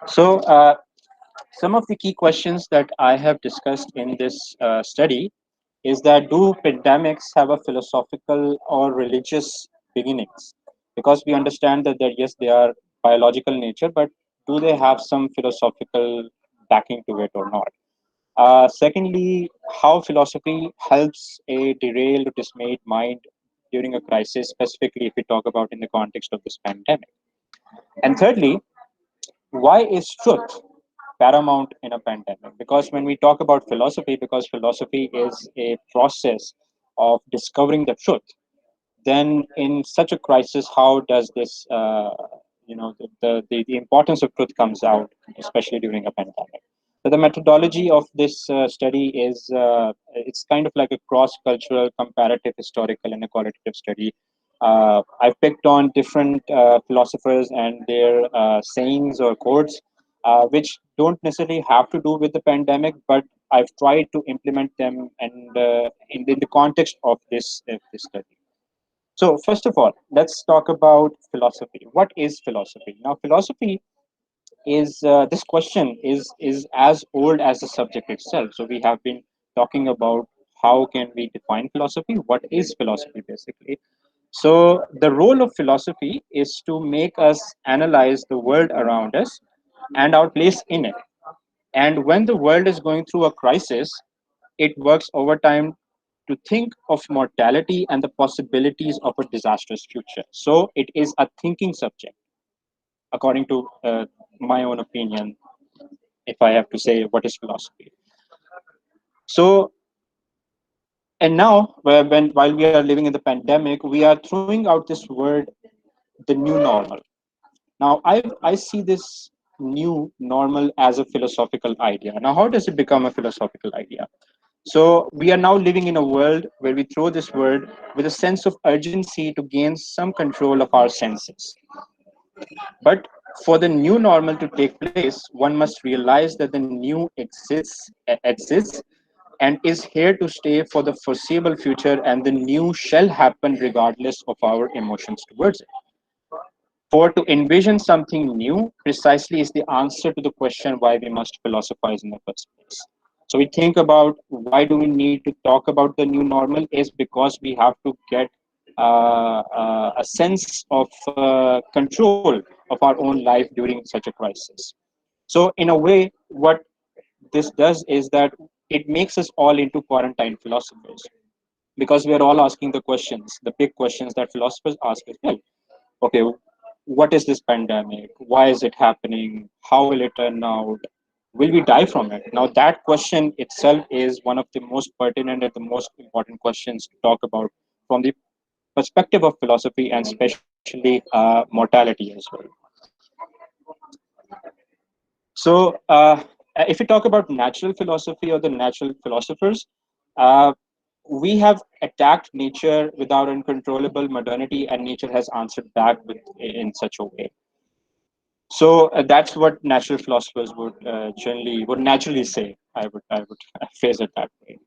So some of the key questions that I have discussed in this study is that do pandemics have a philosophical or religious beginnings? Because we understand that yes, they are biological nature, but do they have some philosophical backing to it or not? Secondly, how philosophy helps a derailed or dismayed mind during a crisis, specifically if we talk about in the context of this pandemic. And thirdly, why is truth paramount in a pandemic? Because when we talk about philosophy, because philosophy is a process of discovering the truth, then in such a crisis, how does this the importance of truth comes out, especially during a pandemic? So the methodology of this study is it's kind of like a cross-cultural, comparative, historical, and a qualitative study. I've picked on different philosophers and their sayings or quotes, which don't necessarily have to do with the pandemic, but I've tried to implement them and in the context of this study. So first of all, let's talk about philosophy. What is philosophy? Now, philosophy is this question is as old as the subject itself. So we have been talking about how can we define philosophy? What is philosophy basically? So the role of philosophy is to make us analyze the world around us and our place in it. And when the world is going through a crisis, it works overtime to think of mortality and the possibilities of a disastrous future. So it is a thinking subject, according to my own opinion, if I have to say what is philosophy. So, and now, while we are living in the pandemic, we are throwing out this word, the new normal. Now, I see this new normal as a philosophical idea. Now, how does it become a philosophical idea? So we are now living in a world where we throw this word with a sense of urgency to gain some control of our senses. But for the new normal to take place, one must realize that the new exists and is here to stay for the foreseeable future, and the new shall happen regardless of our emotions towards it. For to envision something new precisely is the answer to the question why we must philosophize in the first place. So we think about why do we need to talk about the new normal is because we have to get a sense of control of our own life during such a crisis. So in a way, what this does is that it makes us all into quarantine philosophers because we are all asking the questions, the big questions that philosophers ask as well. Okay, what is this pandemic? Why is it happening? How will it turn out? Will we die from it? Now, that question itself is one of the most pertinent and the most important questions to talk about from the perspective of philosophy and especially mortality as well. So, if we talk about natural philosophy or the natural philosophers, uh, we have attacked nature without uncontrollable modernity, and nature has answered back in such a way. So that's what natural philosophers would naturally say. I would phrase it that way.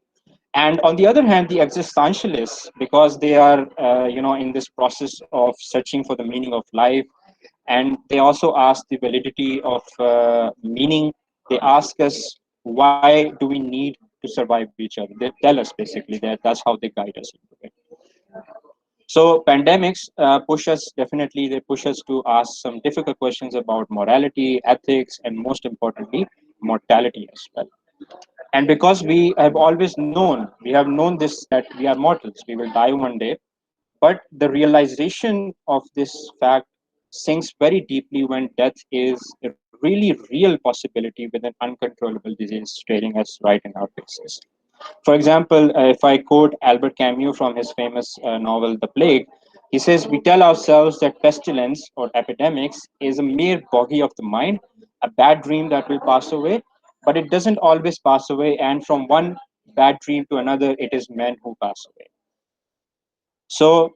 And on the other hand, the existentialists, because they are in this process of searching for the meaning of life, and they also ask the validity of meaning. They ask us, why do we need to survive each other? They tell us basically that that's how they guide us into it. So pandemics they push us to ask some difficult questions about morality, ethics, and most importantly, mortality as well. And because we have known this, that we are mortals, we will die one day. But the realization of this fact sinks very deeply when death is a really real possibility with an uncontrollable disease staring us right in our faces. For example, if I quote Albert Camus from his famous novel The Plague, he says, "We tell ourselves that pestilence or epidemics is a mere bogey of the mind, a bad dream that will pass away, but it doesn't always pass away, and from one bad dream to another, it is men who pass away." So,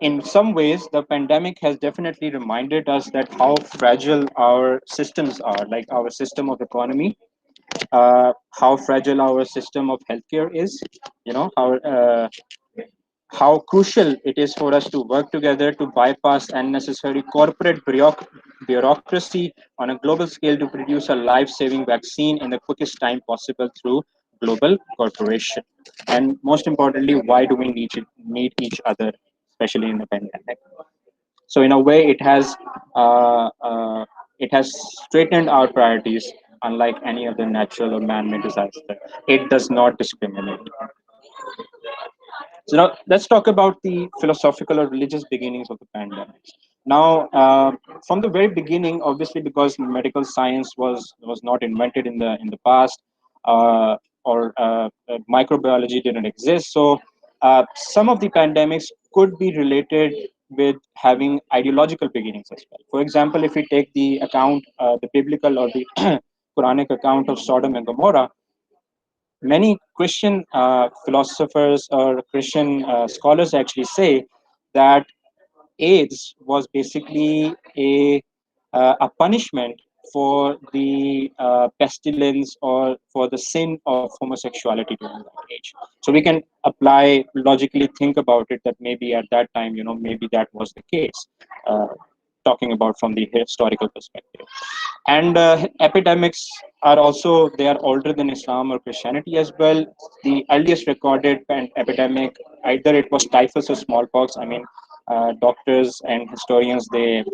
in some ways, the pandemic has definitely reminded us that how fragile our systems are, like our system of economy, how fragile our system of healthcare is. How crucial it is for us to work together to bypass unnecessary corporate bureaucracy on a global scale to produce a life-saving vaccine in the quickest time possible through global corporation. And most importantly, why do we need each other, especially in the pandemic? So in a way, it has straightened our priorities, unlike any other natural or man-made disaster. It does not discriminate. So now let's talk about the philosophical or religious beginnings of the pandemic. Now, from the very beginning, obviously, because medical science was not invented in the past, or microbiology didn't exist, so some of the pandemics could be related with having ideological beginnings as well. For example, if we take the biblical or the Quranic account of Sodom and Gomorrah, many Christian philosophers or Christian scholars actually say that AIDS was basically a punishment for the pestilence or for the sin of homosexuality during that age. So we can logically think about it that maybe at that time, maybe that was the case. Talking about from the historical perspective. And epidemics are also, they are older than Islam or Christianity as well. The earliest recorded epidemic, either it was typhus or smallpox. I mean, doctors and historians, they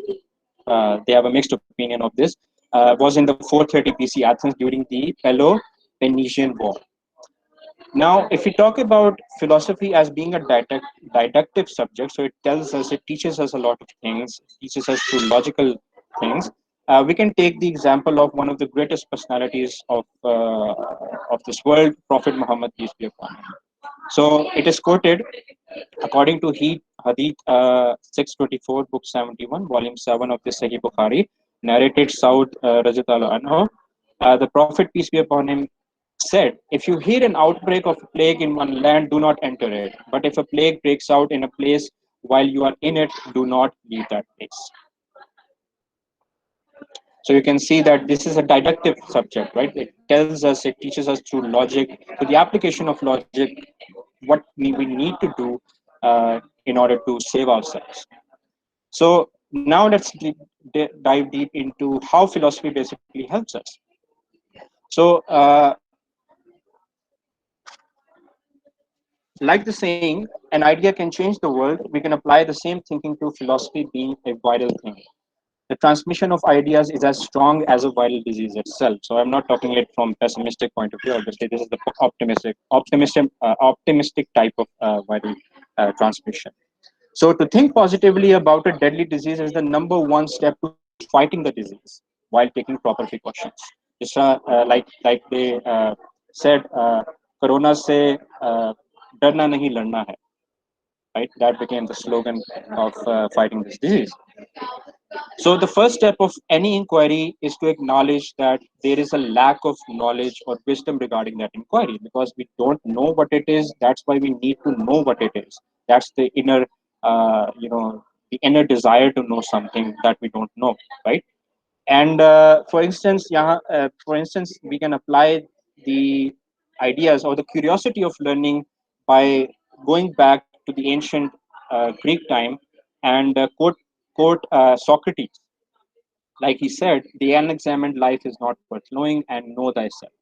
have a mixed opinion of this. Was in the 430 BC Athens during the Peloponnesian War. Now, if we talk about philosophy as being a didactic subject, so it teaches us a lot of things, teaches us through logical things. We can take the example of one of the greatest personalities of this world, Prophet Muhammad, peace be upon him. So it is quoted according to Hadith 624, book 71, volume 7 of the Sahih Bukhari, narrated Saud Rajatullah anhu. The Prophet, peace be upon him, said, "If you hear an outbreak of a plague in one land, do not enter it. But if a plague breaks out in a place while you are in it, do not leave that place." So you can see that this is a didactic subject, right? It teaches us through logic, through the application of logic, what we need to do in order to save ourselves. So now let's dive deep into how philosophy basically helps us. So, like the saying, an idea can change the world, we can apply the same thinking to philosophy being a vital thing. The transmission of ideas is as strong as a viral disease itself. So I'm not talking it from pessimistic point of view. Obviously, this is the optimistic type of viral transmission. So to think positively about a deadly disease is the number one step to fighting the disease while taking proper precautions. Like they said, Corona se darna nahi ladna hai. Right, that became the slogan of fighting this disease. So the first step of any inquiry is to acknowledge that there is a lack of knowledge or wisdom regarding that inquiry, because we don't know what it is. That's why we need to know what it is. That's the inner, the inner desire to know something that we don't know, right? And for instance, we can apply the ideas or the curiosity of learning by going back to the ancient Greek time and quote Socrates. Like he said, the unexamined life is not worth knowing, and know thyself.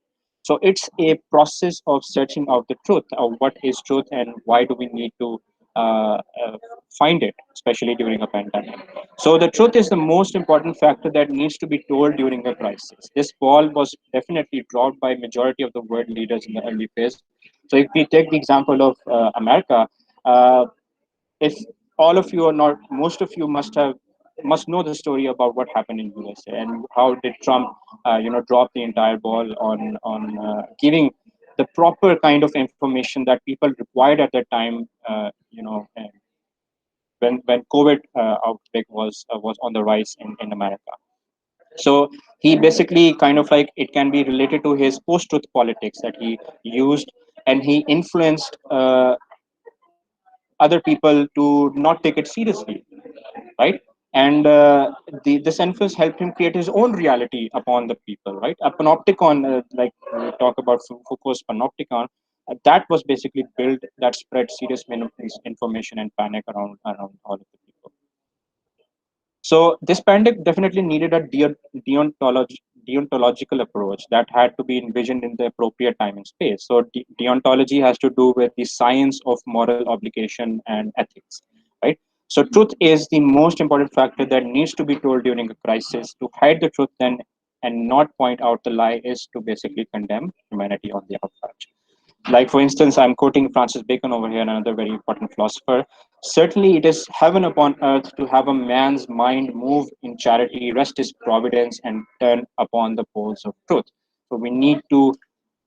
So it's a process of searching out the truth of what is truth and why do we need to uh, uh, find it, especially during a pandemic. So the truth is the most important factor that needs to be told during a crisis. This ball was definitely dropped by majority of the world leaders in the early phase. So if we take the example of America, uh, if all of you are not, most of you must know the story about what happened in USA and how did Trump, drop the entire ball on giving the proper kind of information that people required at that time. And when COVID outbreak was on the rise in America. So he basically kind of like, it can be related to his post-truth politics that he used, and he influenced other people to not take it seriously, right? And this influence helped him create his own reality upon the people, right? A panopticon, like we talk about Foucault's panopticon, that was basically built, that spread serious information and panic around all of the people. So this pandemic definitely needed a deontological approach that had to be envisioned in the appropriate time and space. So deontology has to do with the science of moral obligation and ethics, right? So truth is the most important factor that needs to be told during a crisis. To hide the truth then and not point out the lie is to basically condemn humanity on the outrage. Like, for instance, I'm quoting Francis Bacon over here, another very important philosopher. Certainly, it is heaven upon earth to have a man's mind move in charity, rest his providence, and turn upon the poles of truth. So, we need to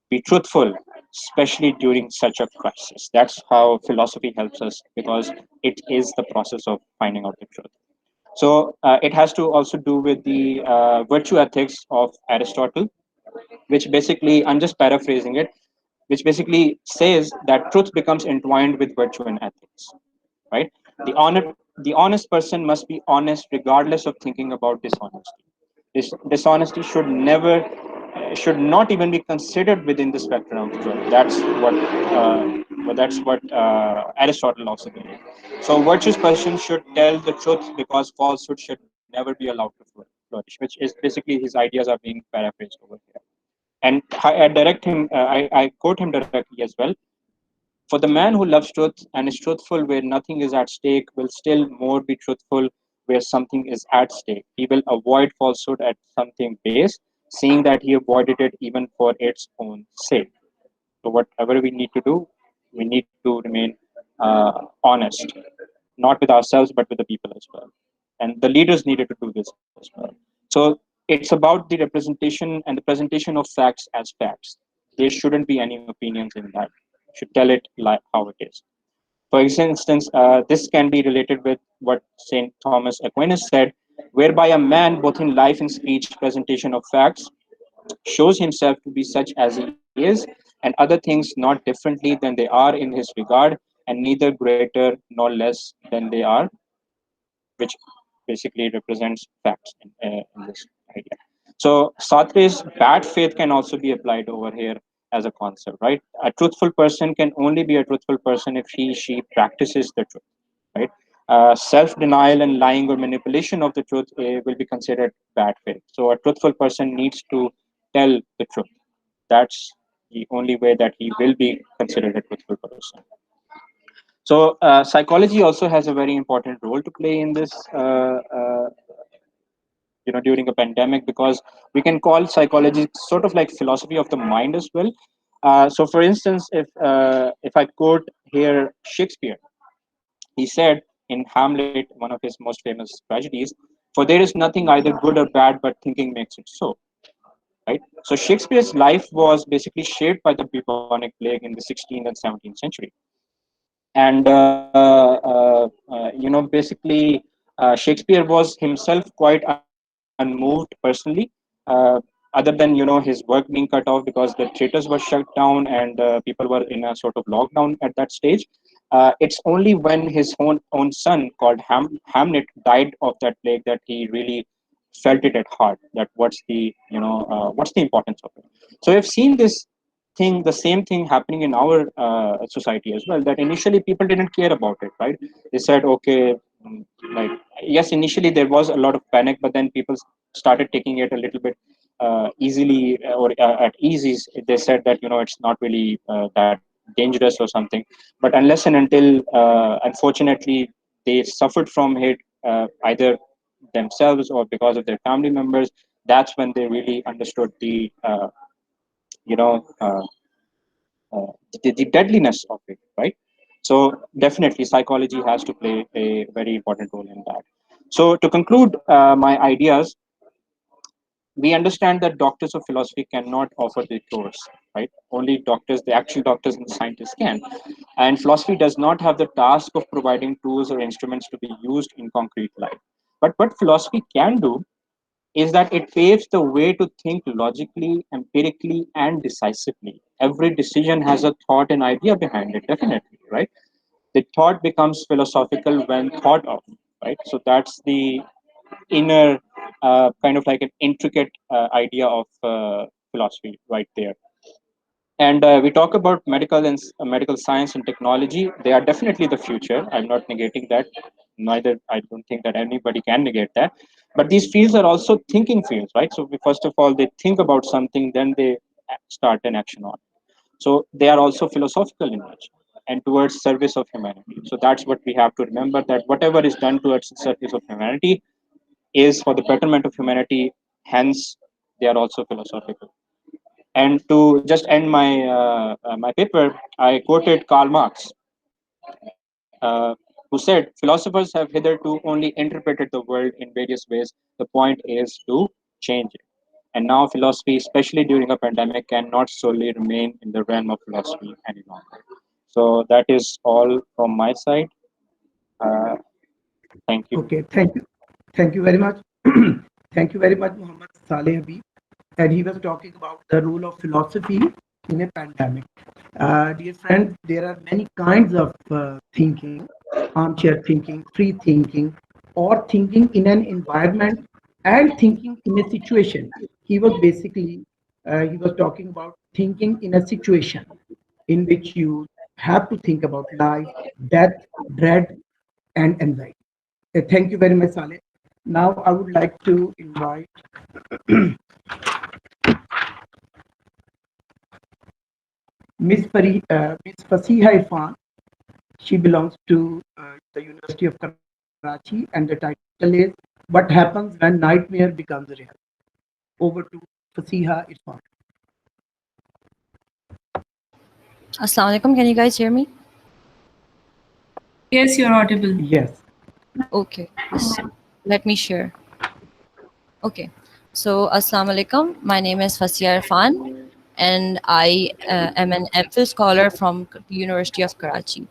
be truthful, especially during such a crisis. That's how philosophy helps us, because it is the process of finding out the truth. So, it has to also do with the virtue ethics of Aristotle, which basically, I'm just paraphrasing it, which basically says that truth becomes entwined with virtue and ethics, right? The honest person must be honest regardless of thinking about dishonesty. This dishonesty should not even be considered within the spectrum of truth. That's what Aristotle also believed. So, virtuous person should tell the truth because falsehood should never be allowed to flourish, which is basically his ideas are being paraphrased over here. And I quote him directly as well. For the man who loves truth and is truthful where nothing is at stake will still more be truthful where something is at stake. He will avoid falsehood at something base, seeing that he avoided it even for its own sake. So whatever we need to do, we need to remain honest, not with ourselves but with the people as well. And the leaders needed to do this as well. So it's about the representation and the presentation of facts as facts. There shouldn't be any opinions in that. Should tell it like how it is. For instance, this can be related with what Saint Thomas Aquinas said, whereby a man, both in life and speech, presentation of facts, shows himself to be such as he is, and other things not differently than they are in his regard, and neither greater nor less than they are, which basically represents facts in this idea. So Sartre's bad faith can also be applied over here as a concept, right? A truthful person can only be a truthful person if she practices the truth, right? Self-denial and lying or manipulation of the truth will be considered bad faith. So a truthful person needs to tell the truth. That's the only way that he will be considered a truthful person. So psychology also has a very important role to play in this, during a pandemic, because we can call psychology sort of like philosophy of the mind as well. So, for instance, if I quote here Shakespeare, he said in Hamlet, one of his most famous tragedies, "For there is nothing either good or bad, but thinking makes it so." Right. So Shakespeare's life was basically shaped by the bubonic plague in the 16th and 17th century. And basically Shakespeare was himself quite unmoved personally, uh, other than his work being cut off because the theaters were shut down and people were in a sort of lockdown at that stage. It's only when his own son called Hamnet died of that plague that he really felt it at heart. That what's the importance of it. So I've seen this thing, the same thing happening in our society as well. That initially people didn't care about it, right? They said, okay, like yes, initially there was a lot of panic, but then people started taking it a little bit easily or at ease. They said that it's not really that dangerous or something, but unless and until unfortunately they suffered from it, either themselves or because of their family members, that's when they really understood the you know uh, the deadliness of it, right? So definitely psychology has to play a very important role in that. So to conclude my ideas, we understand that doctors of philosophy cannot offer the cures, right? Only doctors, the actual doctors and scientists can. And philosophy does not have the task of providing tools or instruments to be used in concrete life. But what philosophy can do is that it paves the way to think logically, empirically, and decisively. Every decision has a thought and idea behind it, definitely, right? The thought becomes philosophical when thought of, right? So that's the inner kind of like an intricate idea of philosophy right there. And we talk about medical science and technology. They are definitely the future. I'm not negating that. Neither I don't think that anybody can negate that. But these fields are also thinking fields, right? So first of all, they think about something, then they start an action on it. So they are also philosophical in nature and towards service of humanity. So that's what we have to remember, that whatever is done towards the service of humanity is for the betterment of humanity. Hence, they are also philosophical. And to just end my paper, I quoted Karl Marx, who said, "Philosophers have hitherto only interpreted the world in various ways. The point is to change it." And now philosophy, especially during a pandemic, cannot solely remain in the realm of philosophy any longer. So that is all from my side. Uh, Thank you. Okay, thank you very much. Thank you very much, Muhammad Saleh Habib. And he was talking about the role of philosophy in a pandemic. Dear friends, there are many kinds of thinking: armchair thinking, free thinking, or thinking in an environment and thinking in a situation. He was talking about thinking in a situation in which you have to think about life, death, dread, and anxiety. Thank you very much, Saleh. Now I would like to invite Miss Fasiha Irfan. She belongs to the University of Karachi, and the title is "What Happens When Nightmare Becomes Real." Over to Fasiha Irfan. Assalamu alaikum. Can you guys hear me? Yes, you're audible. Yes. Okay. Yes. Let me share. Okay. So, Assalamu alaikum. My name is Fasia Irfan, and I am an MPhil scholar from the University of Karachi.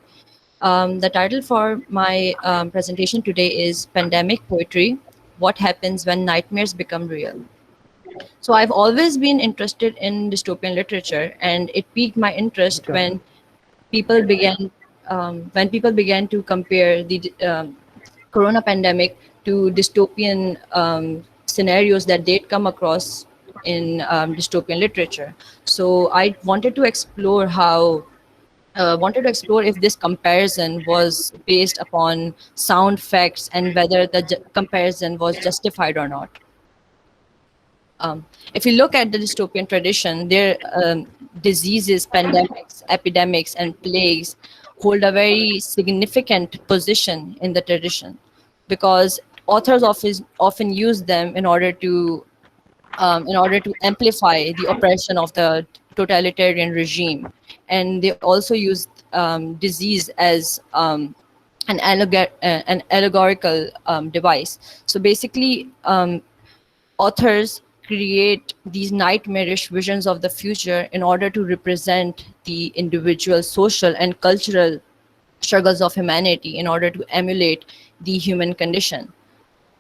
The title for my presentation today is Pandemic Poetry: What Happens When Nightmares Become Real. So, I've always been interested in dystopian literature, and it piqued my interest people began when people began to compare the corona pandemic to dystopian scenarios that they'd come across in dystopian literature. So I wanted to explore if this comparison was based upon sound facts and whether the comparison was justified or not. If you look at the dystopian tradition, their diseases, pandemics, epidemics, and plagues hold a very significant position in the tradition because authors often use them in order to amplify the oppression of the totalitarian regime, and they also use disease as an allegorical device. So basically, authors create these nightmarish visions of the future in order to represent the individual social and cultural struggles of humanity, in order to emulate the human condition.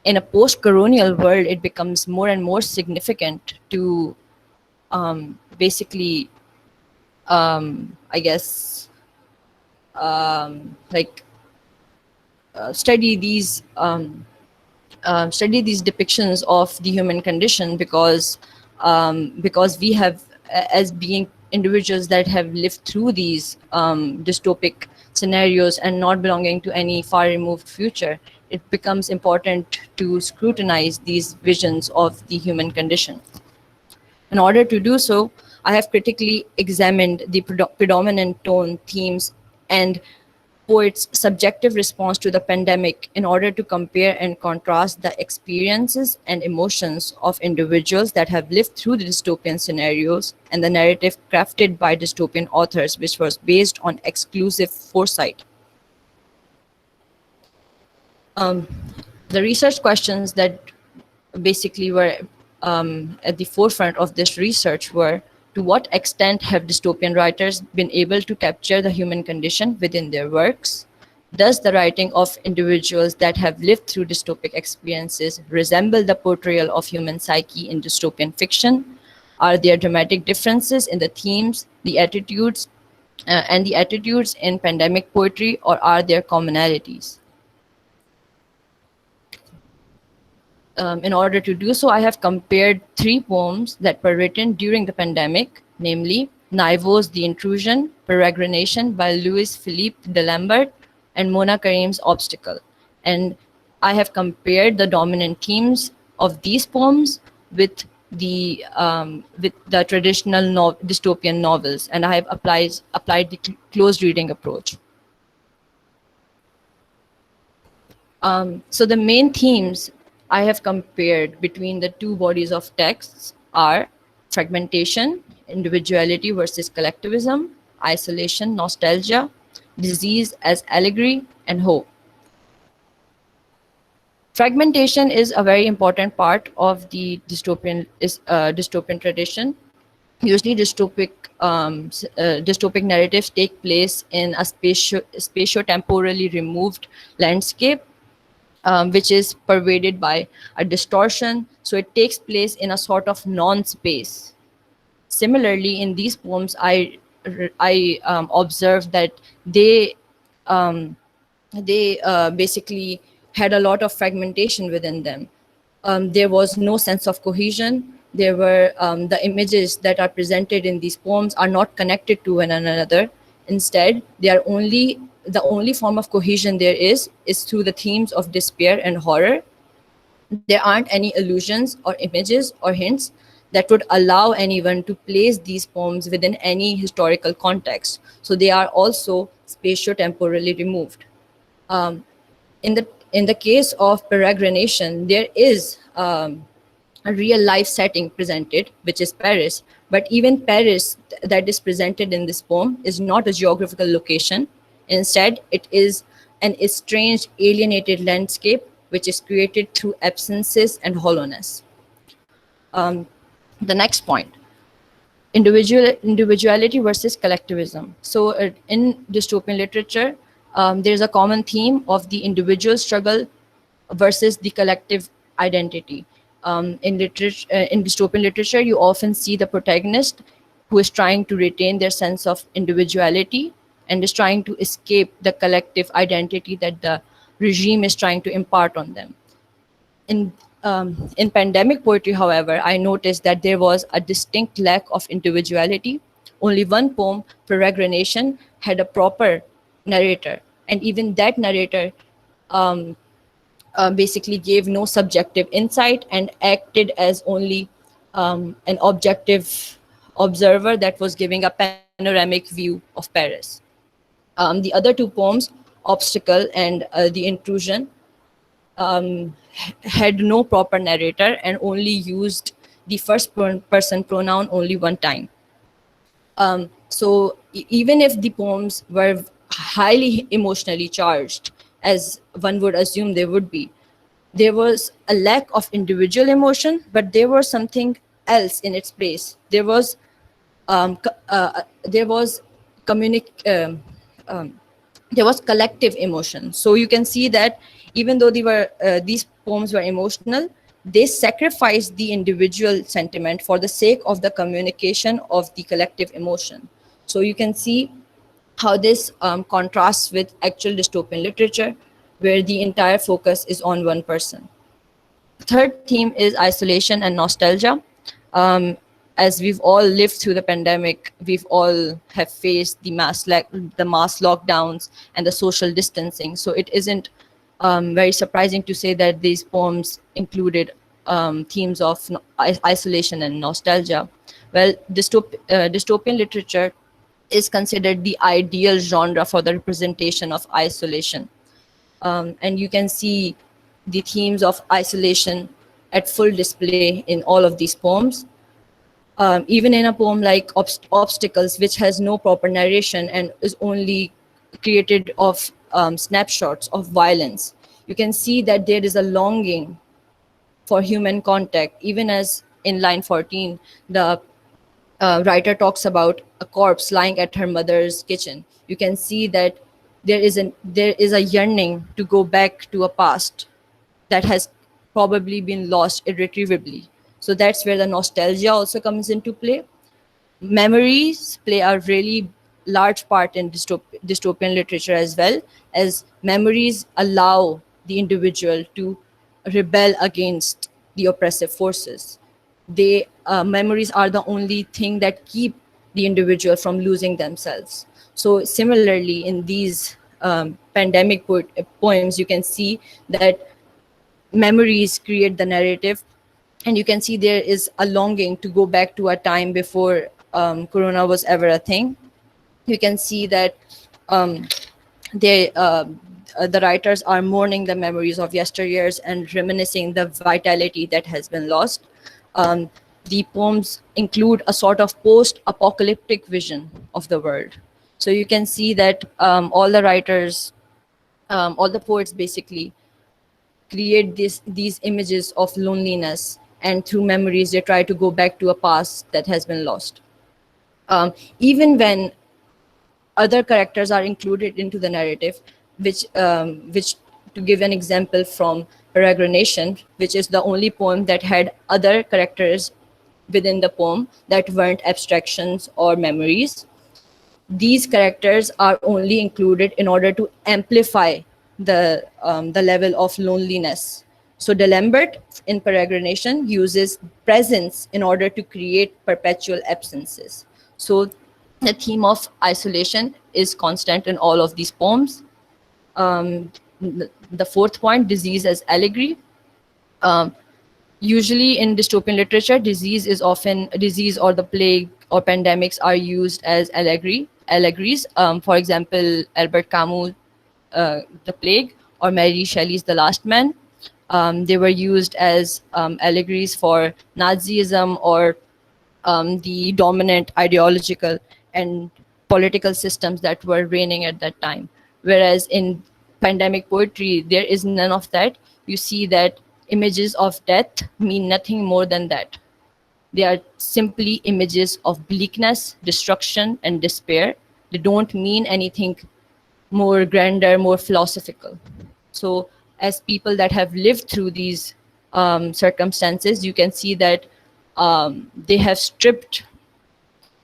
In a post-colonial world, it becomes more and more significant to basically, I guess, like study these depictions of the human condition, because we have, as being individuals that have lived through these dystopic scenarios and not belonging to any far removed future, it becomes important to scrutinize these visions of the human condition. In order to do so, I have critically examined the predominant tone, themes, and poets' subjective response to the pandemic in order to compare and contrast the experiences and emotions of individuals that have lived through the dystopian scenarios and the narrative crafted by dystopian authors, which was based on exclusive foresight. The research questions that basically were at the forefront of this research were: to what extent have dystopian writers been able to capture the human condition within their works? Does the writing of individuals that have lived through dystopic experiences resemble the portrayal of human psyche in dystopian fiction? Are there dramatic differences in the themes, the attitudes, and the attitudes in pandemic poetry, or are there commonalities? In order to do so, I have compared 3 poems that were written during the pandemic, namely Naivo's The Intrusion, Peregrination by Louis Philippe D'Alembert, and Mona Karim's Obstacle. And I have compared the dominant themes of these poems with the traditional dystopian novels, and I have applied the closed reading approach. So the main themes I have compared between the 2 bodies of texts are fragmentation, individuality versus collectivism, isolation, nostalgia, disease as allegory, and hope. Fragmentation is a very important part of the dystopian tradition. Usually dystopic narratives take place in a spatio-temporally removed landscape, which is pervaded by a distortion, so it takes place in a sort of non-space. Similarly, in these poems, I observed that they basically had a lot of fragmentation within them. There was no sense of cohesion. There were the images that are presented in these poems are not connected to one another. Instead, they are the only form of cohesion there is through the themes of despair and horror. There aren't any allusions or images or hints that would allow anyone to place these poems within any historical context. So they are also spatio-temporally removed. In the case of peregrination, there is a real life setting presented, which is Paris. But even Paris that is presented in this poem is not a geographical location. Instead, it is an estranged, alienated landscape, which is created through absences and hollowness. The next point, individuality versus collectivism. So in dystopian literature, there's a common theme of the individual struggle versus the collective identity. In dystopian literature, you often see the protagonist who is trying to retain their sense of individuality and is trying to escape the collective identity that the regime is trying to impart on them. In pandemic poetry, however, I noticed that there was a distinct lack of individuality. Only one poem, Peregrination, had a proper narrator, and even that narrator basically gave no subjective insight and acted as only an objective observer that was giving a panoramic view of Paris. The other 2 poems, Obstacle and The Intrusion, had no proper narrator and only used the first person pronoun only one time. So even if the poems were highly emotionally charged, as one would assume they would be, there was a lack of individual emotion, but there was something else in its place. There was there was collective emotion. So you can see that even though these poems were emotional, they sacrificed the individual sentiment for the sake of the communication of the collective emotion. So you can see how this contrasts with actual dystopian literature, where the entire focus is on one person. Third theme is isolation and nostalgia. Um, as we've all lived through the pandemic, we've all have faced the mass lockdowns and the social distancing. So it isn't very surprising to say that these poems included themes of isolation and nostalgia. Well, dystopian literature is considered the ideal genre for the representation of isolation. And you can see the themes of isolation at full display in all of these poems. Even in a poem like Obstacles, which has no proper narration and is only created of snapshots of violence, you can see that there is a longing for human contact. Even as in line 14, the writer talks about a corpse lying at her mother's kitchen. You can see that there is a yearning to go back to a past that has probably been lost irretrievably. So that's where the nostalgia also comes into play. Memories play a really large part in dystopian literature, as well as memories allow the individual to rebel against the oppressive forces. Memories are the only thing that keep the individual from losing themselves. So similarly, in these pandemic poems, you can see that memories create the narrative, and you can see there is a longing to go back to a time before corona was ever a thing. You can see that um, the writers are mourning the memories of yesteryears and reminiscing the vitality that has been lost. The poems include a sort of post-apocalyptic vision of the world. So you can see that all the writers, all the poets basically create these images of loneliness, and through memories they try to go back to a past that has been lost. Even when other characters are included into the narrative, which to give an example from Peregrination, which is the only poem that had other characters within the poem that weren't abstractions or memories. These characters are only included in order to amplify the level of loneliness. So D'Alembert in Peregrination uses presence in order to create perpetual absences. So the theme of isolation is constant in all of these poems. The fourth point, disease as allegory. Usually in dystopian literature, disease or the plague or pandemics are used as allegories. For example, Albert Camus, The Plague, or Mary Shelley's The Last Man. They were used as allegories for Nazism or the dominant ideological and political systems that were reigning at that time. Whereas in pandemic poetry, there is none of that. You see that images of death mean nothing more than that. They are simply images of bleakness, destruction, and despair. They don't mean anything more grander, more philosophical. So as people that have lived through these circumstances, you can see that they have stripped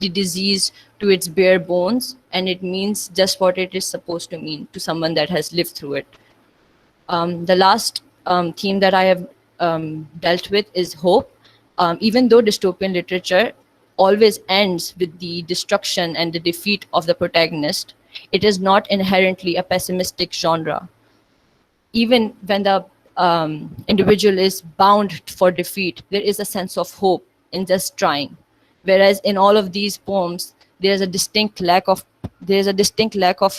the disease to its bare bones, and it means just what it is supposed to mean to someone that has lived through it. The last theme that I have dealt with is hope. Even though dystopian literature always ends with the destruction and the defeat of the protagonist, it is not inherently a pessimistic genre. Even when the individual is bound for defeat, there is a sense of hope in just trying. Whereas in all of these poems, there's a distinct lack of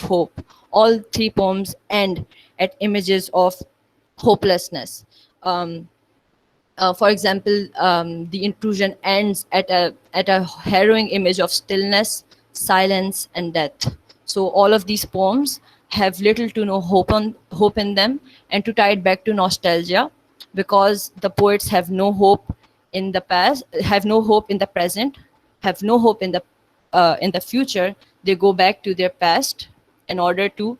hope. All three poems end at images of hopelessness. For example, the intrusion ends at a harrowing image of stillness, silence, and death. So all of these poems have little to no hope in them. And to tie it back to nostalgia, because the poets have no hope in the past, have no hope in the present, have no hope in the future, they go back to their past in order to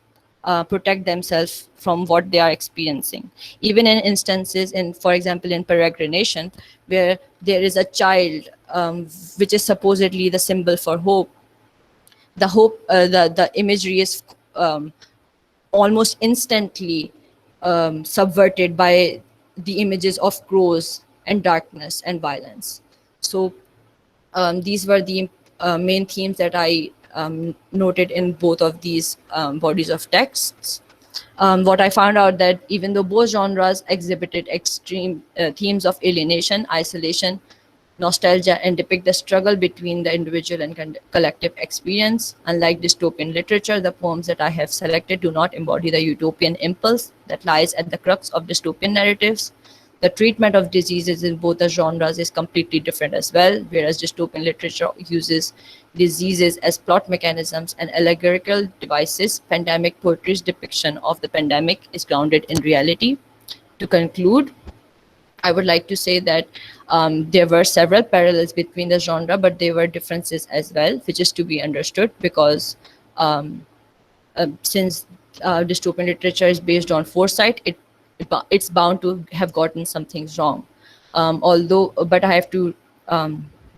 protect themselves from what they are experiencing. Even in instances, in for example, in peregrination, where there is a child, which is supposedly the symbol for hope, the imagery is almost instantly subverted by the images of crows and darkness and violence. So these were the main themes that I noted in both of these bodies of texts. What I found out that even though both genres exhibited extreme themes of alienation, isolation, nostalgia, and depict the struggle between the individual and collective experience, unlike dystopian literature, the poems that I have selected do not embody the utopian impulse that lies at the crux of dystopian narratives. The treatment of diseases in both the genres is completely different as well, whereas dystopian literature uses diseases as plot mechanisms and allegorical devices. Pandemic poetry's depiction of the pandemic is grounded in reality. To conclude, I would like to say that there were several parallels between the genre, but there were differences as well, which is to be understood because um, since dystopian literature is based on foresight, it's bound to have gotten some things wrong. But I have to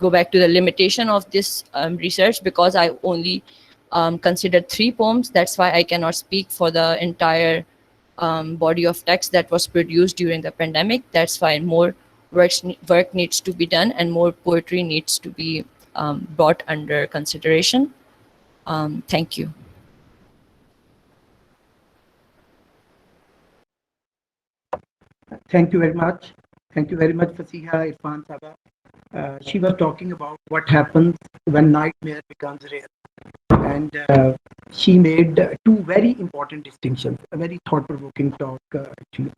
go back to the limitation of this research because I only considered 3 poems. That's why I cannot speak for the entire body of text that was produced during the pandemic. That's why more work needs to be done and more poetry needs to be brought under consideration. Thank you. Thank you very much. Thank you very much, Fasiha Irfan Saba. She was talking about what happens when nightmare becomes real. And she made 2 very important distinctions, a very thought-provoking talk, actually.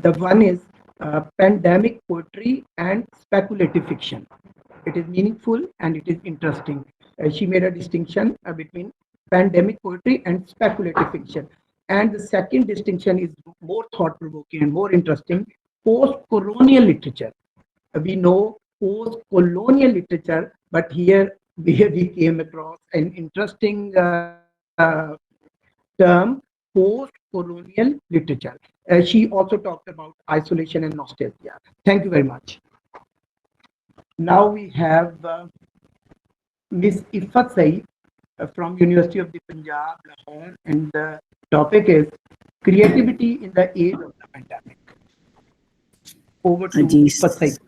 The one is pandemic poetry and speculative fiction. It is meaningful and it is interesting. She made a distinction between pandemic poetry and speculative fiction. And the second distinction is more thought-provoking and more interesting, post-colonial literature. We know post-colonial literature, but here we came across an interesting term, post-colonial literature. She also talked about isolation and nostalgia. Thank you very much. Now we have Miss Ifat Saeed from University of the Punjab, Lahore, and the topic is creativity in the age of the pandemic. Over to Ifat Saeed.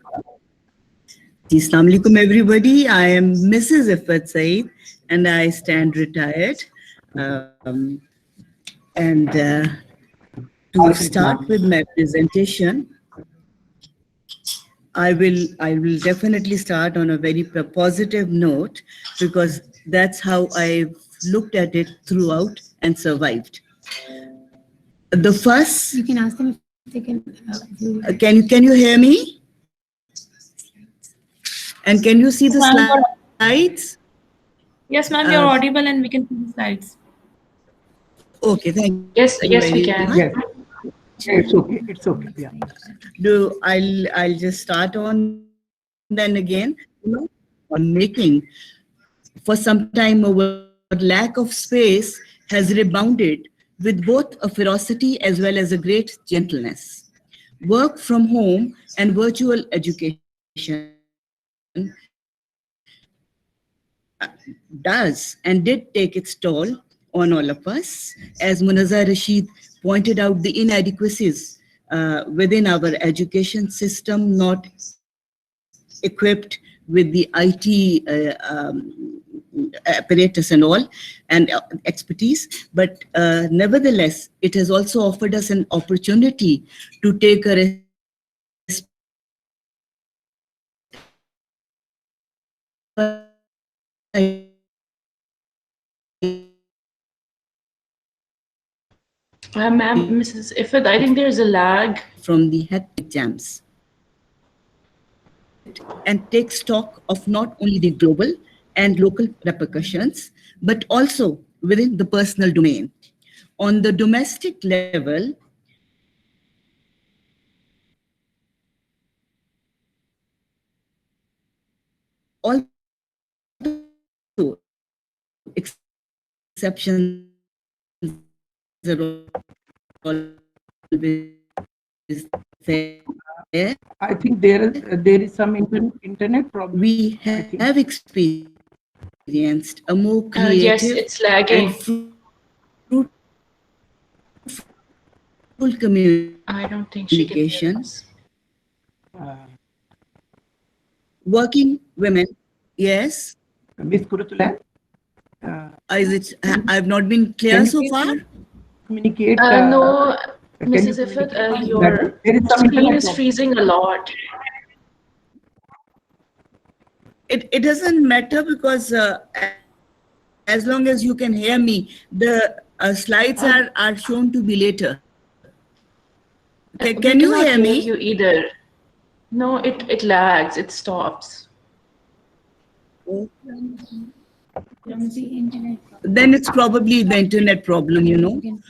Assalamu alaikum, everybody. I am Mrs. Ifat Saeed and I stand retired. To start with my presentation, I will definitely start on a very positive note because that's how I've looked at it throughout and survived. The first, you can ask them if they can. Can you hear me? And can you see the slides? Yes, ma'am, you're audible and we can see the slides. Okay, thank you. Yes, we can. Yes. It's okay. It's okay. Yeah. I'll just start on then again. On making for some time our lack of space has rebounded with both a ferocity as well as a great gentleness. Work from home and virtual education does and did take its toll on all of us. As Munazar Rashid pointed out, the inadequacies within our education system, not equipped with the IT apparatus and all, and expertise. But nevertheless, it has also offered us an opportunity to take a Ma'am, Mrs. Ifat, I think there's a lag from the hectic exams and take stock of not only the global and local repercussions, but also within the personal domain. On the domestic level, also exceptions always there. I think there is some internet problem. We I think. have experienced a more Yes, creative it's lagging. and fruitful communication. I don't think she can hear us. Working women, yes. Miss Kurutulan, Is it? I've not been clear can you so please far. communicate? No, can you Mrs. Ifat, communicate your better? There is some screen internet is problem. freezing a lot. It doesn't matter because as long as you can hear me, the slides are shown to be later. Can We you cannot hear hear me? you either. No, it lags, it stops. Then it's probably the internet problem, you know. Can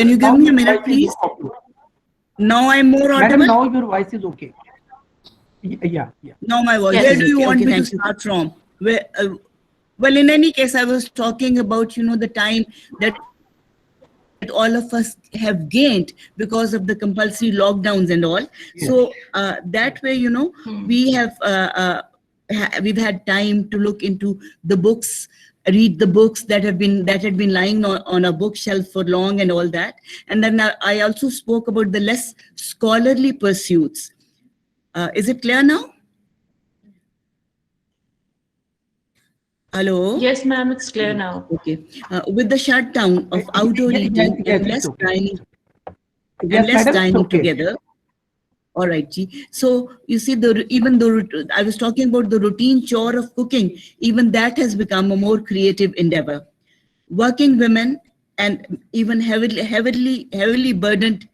you give me a minute, please? Now I'm more audible. Madam, now your voice is okay. Yeah. Now my voice. Yes. Where do you want Okay, me to thank you. start from? Where? Well, in any case, I was talking about, you know, the time that all of us have gained because of the compulsory lockdowns and all. Yes. So that way, you know, we have we've had time to look into the books, read the books that had been lying on a bookshelf for long and all that. And then I also spoke about the less scholarly pursuits. Is it clear now? Hello? Yes, ma'am, it's clear now. Okay. With the shutdown of outdoor eating and less dining, together. All right, G. So you see, even though I was talking about the routine chore of cooking, even that has become a more creative endeavor. Working women and even heavily burdened,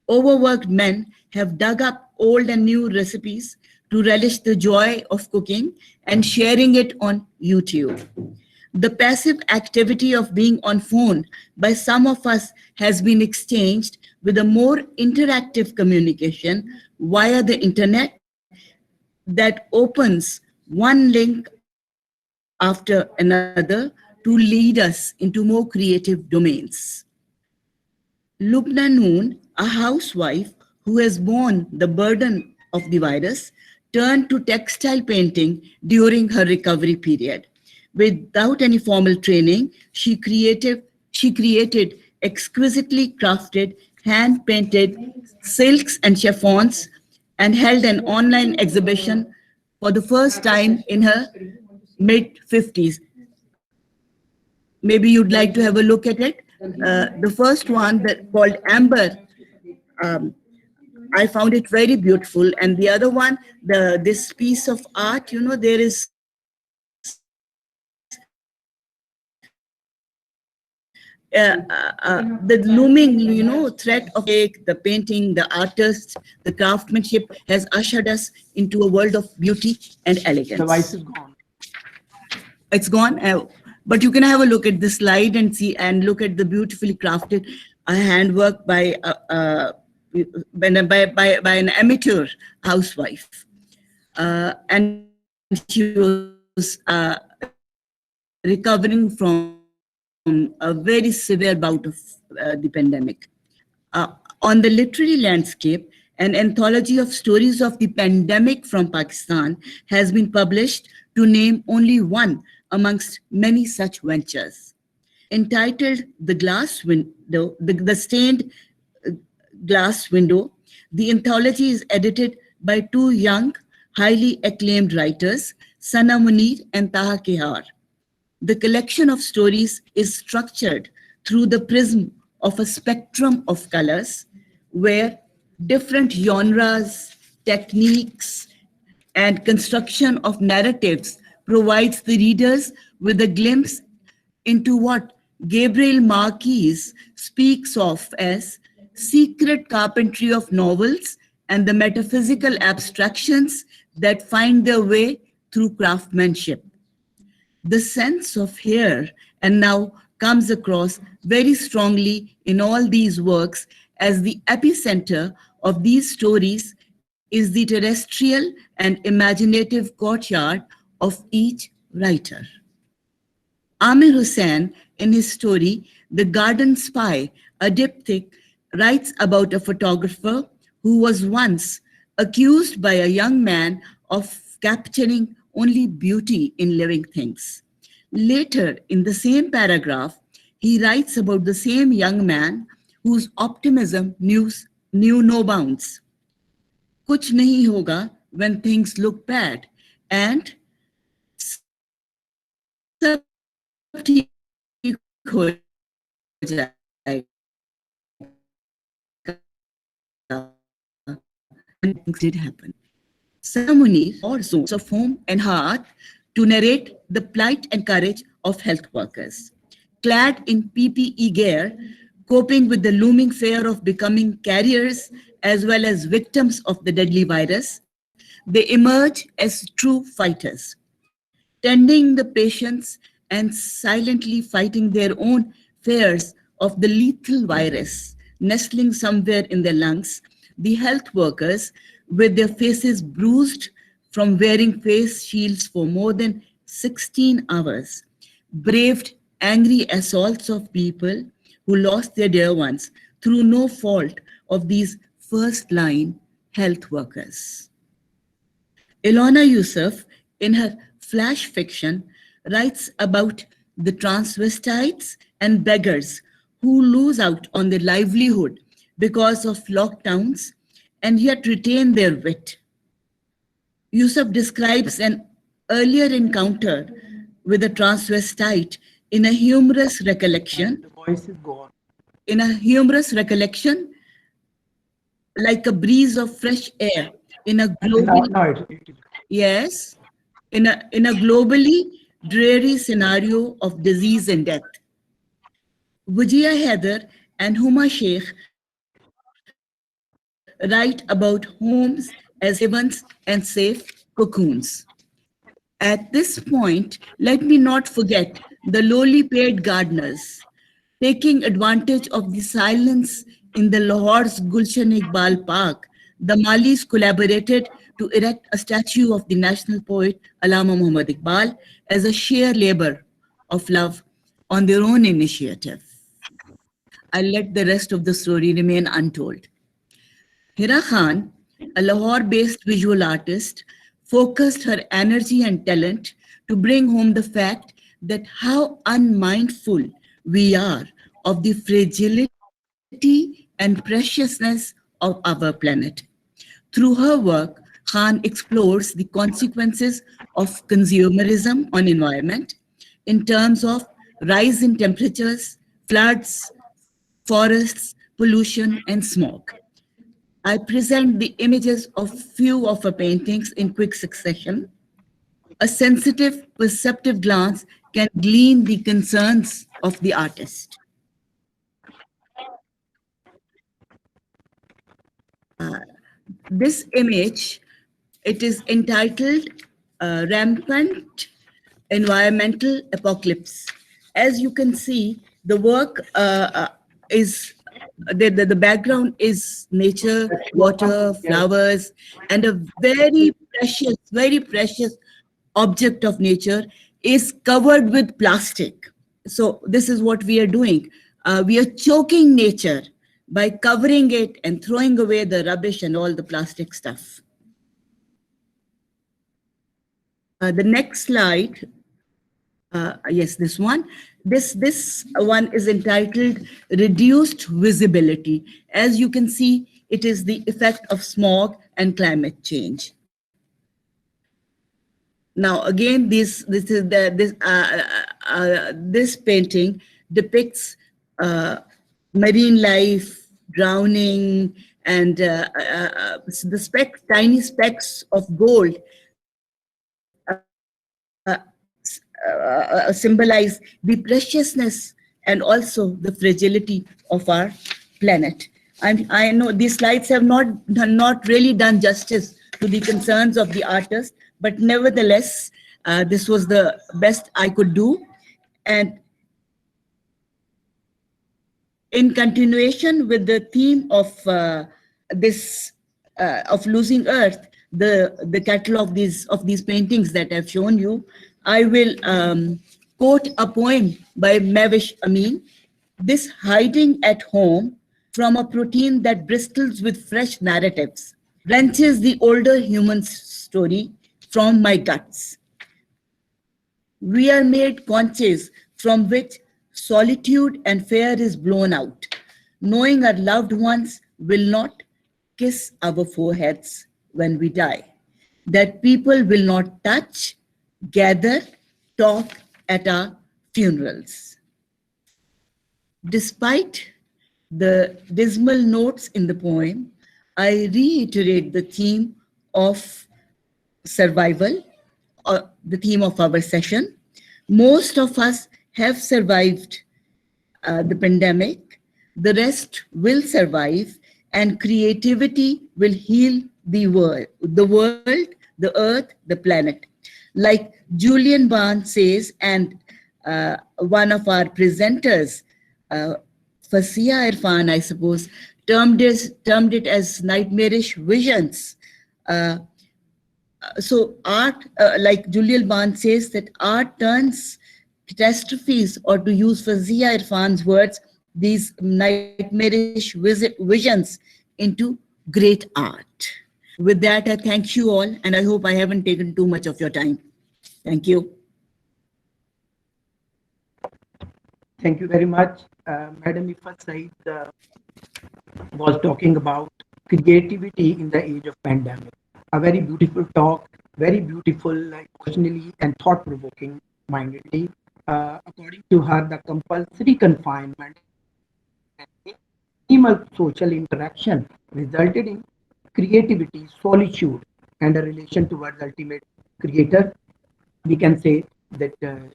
overworked men have dug up old and new recipes to relish the joy of cooking and sharing it on YouTube. The passive activity of being on phone by some of us has been exchanged with a more interactive communication via the internet that opens one link after another to lead us into more creative domains. Lubna Noon, a housewife who has borne the burden of the virus, turned to textile painting during her recovery period. Without any formal training, she created exquisitely crafted, hand-painted silks and chiffons and held an online exhibition for the first time in her mid-50s. Maybe you'd like to have a look at it. The first one that called Amber, I found it very beautiful. And the other one, this piece of art, you know, there is the looming, you know, threat of the painting, the artist, the craftsmanship has ushered us into a world of beauty and elegance. The voice is gone. It's gone, but you can have a look at the slide and see and look at the beautifully crafted handwork by an amateur housewife, and she was recovering from a very severe bout of the pandemic. On the literary landscape, an anthology of stories of the pandemic from Pakistan has been published, to name only one amongst many such ventures. Entitled The Glass Window, the Stained Glass Window, the anthology is edited by two young, highly acclaimed writers, Sana Munir and Taha Kehar. The collection of stories is structured through the prism of a spectrum of colors, where different genres, techniques, and construction of narratives provides the readers with a glimpse into what Gabriel Marquez speaks of as secret carpentry of novels and the metaphysical abstractions that find their way through craftsmanship. The sense of here and now comes across very strongly in all these works, as the epicenter of these stories is the terrestrial and imaginative courtyard of each writer. Amir Hussain, in his story, The Garden Spy, a diptych, writes about a photographer who was once accused by a young man of capturing only beauty in living things. Later, in the same paragraph, he writes about the same young man whose optimism knew no bounds. Kuch nahi hoga when things look bad, and sab theek ho jayega. And things did happen. Ceremonies or zones of home and heart to narrate the plight and courage of health workers. Clad in PPE gear, coping with the looming fear of becoming carriers as well as victims of the deadly virus, they emerge as true fighters, tending the patients and silently fighting their own fears of the lethal virus nestling somewhere in their lungs. The health workers, with their faces bruised from wearing face shields for more than 16 hours, braved angry assaults of people who lost their dear ones through no fault of these first-line health workers. Ilona Yusuf, in her flash fiction, writes about the transvestites and beggars who lose out on their livelihood because of lockdowns and yet retain their wit. Yusuf describes an earlier encounter with a transvestite in a humorous recollection. The voice is gone. In a humorous recollection, like a breeze of fresh air in a global. Yes, in a globally dreary scenario of disease and death. Wujia Heather and Huma Sheikh write about homes as havens and safe cocoons. At this point, let me not forget the lowly paid gardeners. Taking advantage of the silence in the Lahore's Gulshan Iqbal Park, the Malis collaborated to erect a statue of the national poet Allama Muhammad Iqbal as a sheer labor of love on their own initiative. I'll let the rest of the story remain untold. Hira Khan, a Lahore-based visual artist, focused her energy and talent to bring home the fact that how unmindful we are of the fragility and preciousness of our planet. Through her work, Khan explores the consequences of consumerism on environment in terms of rise in temperatures, floods, forests, pollution, and smog. I present the images of few of her paintings in quick succession. A sensitive, perceptive glance can glean the concerns of the artist. This image, it is entitled Rampant Environmental Apocalypse. As you can see, the work is, the background is nature, water, flowers, and a very precious object of nature is covered with plastic. So this is what we are doing. We are choking nature by covering it and throwing away the rubbish and all the plastic stuff. The next slide. Yes, this one. This one is entitled Reduced Visibility. As you can see, it is the effect of smog and climate change. Now, again, this painting depicts marine life, drowning, and the tiny specks of gold symbolize the preciousness and also the fragility of our planet. And I know these slides have not really done justice to the concerns of the artist, but nevertheless, this was the best I could do. And in continuation with the theme of of losing Earth, the catalog of these paintings that I've shown you, I will quote a poem by Mavish Amin. This hiding at home from a protein that bristles with fresh narratives wrenches the older human story from my guts. We are made conscious from which solitude and fear is blown out, knowing our loved ones will not kiss our foreheads when we die, that people will not touch, gather, talk at our funerals. Despite the dismal notes in the poem, I reiterate the theme of survival, the theme of our session. Most of us have survived the pandemic. The rest will survive, and creativity will heal the world, the earth, the planet. Like Julian Barnes says, and one of our presenters, Fasia Irfan, I suppose, termed it as nightmarish visions. So art, like Julian Barnes says, that art turns catastrophes, or to use Fazia Irfan's words, these nightmarish visions into great art. With that, I thank you all, and I hope I haven't taken too much of your time. Thank you. Thank you very much. Madam Ifa Said was talking about creativity in the age of pandemic. A very beautiful talk, very beautiful, like emotionally and thought-provoking mindedly. According to her, the compulsory confinement and minimal social interaction resulted in creativity, solitude, and a relation towards ultimate creator. We can say that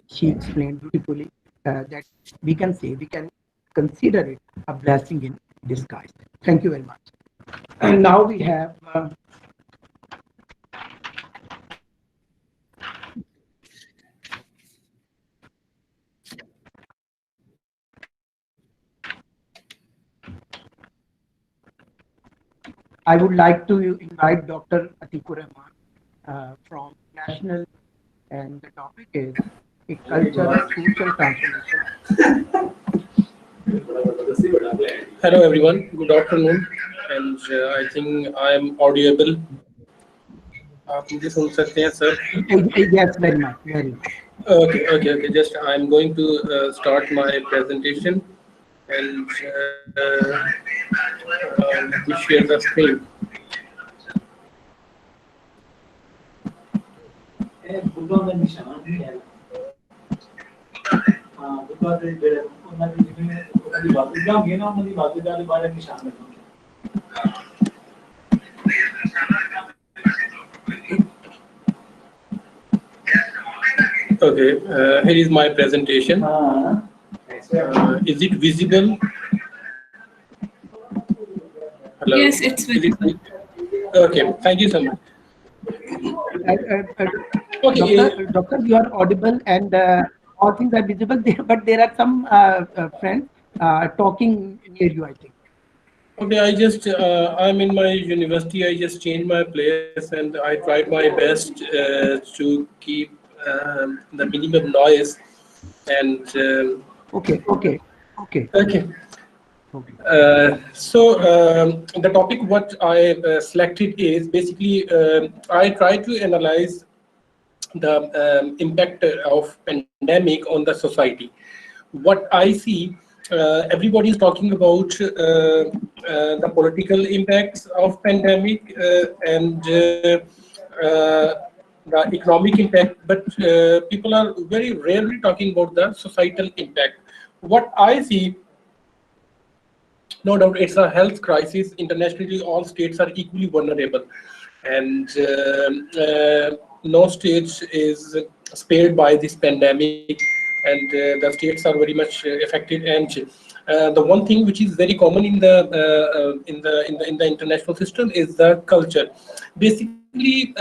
she explained beautifully that we can consider it a blessing in disguise. Thank you very much. And now we have I would like to invite Dr. Atikur Rahman from National, and the topic is a culture of social transformation. Hello everyone, good afternoon, and I think I am audible. आप मुझे सुन सकते हैं, sir? Yes, very much, very much. Okay. Just I'm going to start my presentation, and let me share the screen. Okay, here is my presentation. Is it visible? Hello? Yes, it's visible. Okay, thank you so much. Okay, Doctor, you are audible, and all things are visible, but there are some friends talking near you, I think. Okay, I'm in my university. I just changed my place, and I tried my best to keep the minimum noise. And Okay. So the topic what I selected is basically I try to analyze the impact of pandemic on the society. What I see, everybody is talking about the political impacts of pandemic and the economic impact, but people are very rarely talking about the societal impact. What I see, no doubt, it's a health crisis. Internationally, all states are equally vulnerable, and no state is spared by this pandemic, and the states are very much affected. And the one thing which is very common in the international system is the culture. Basically,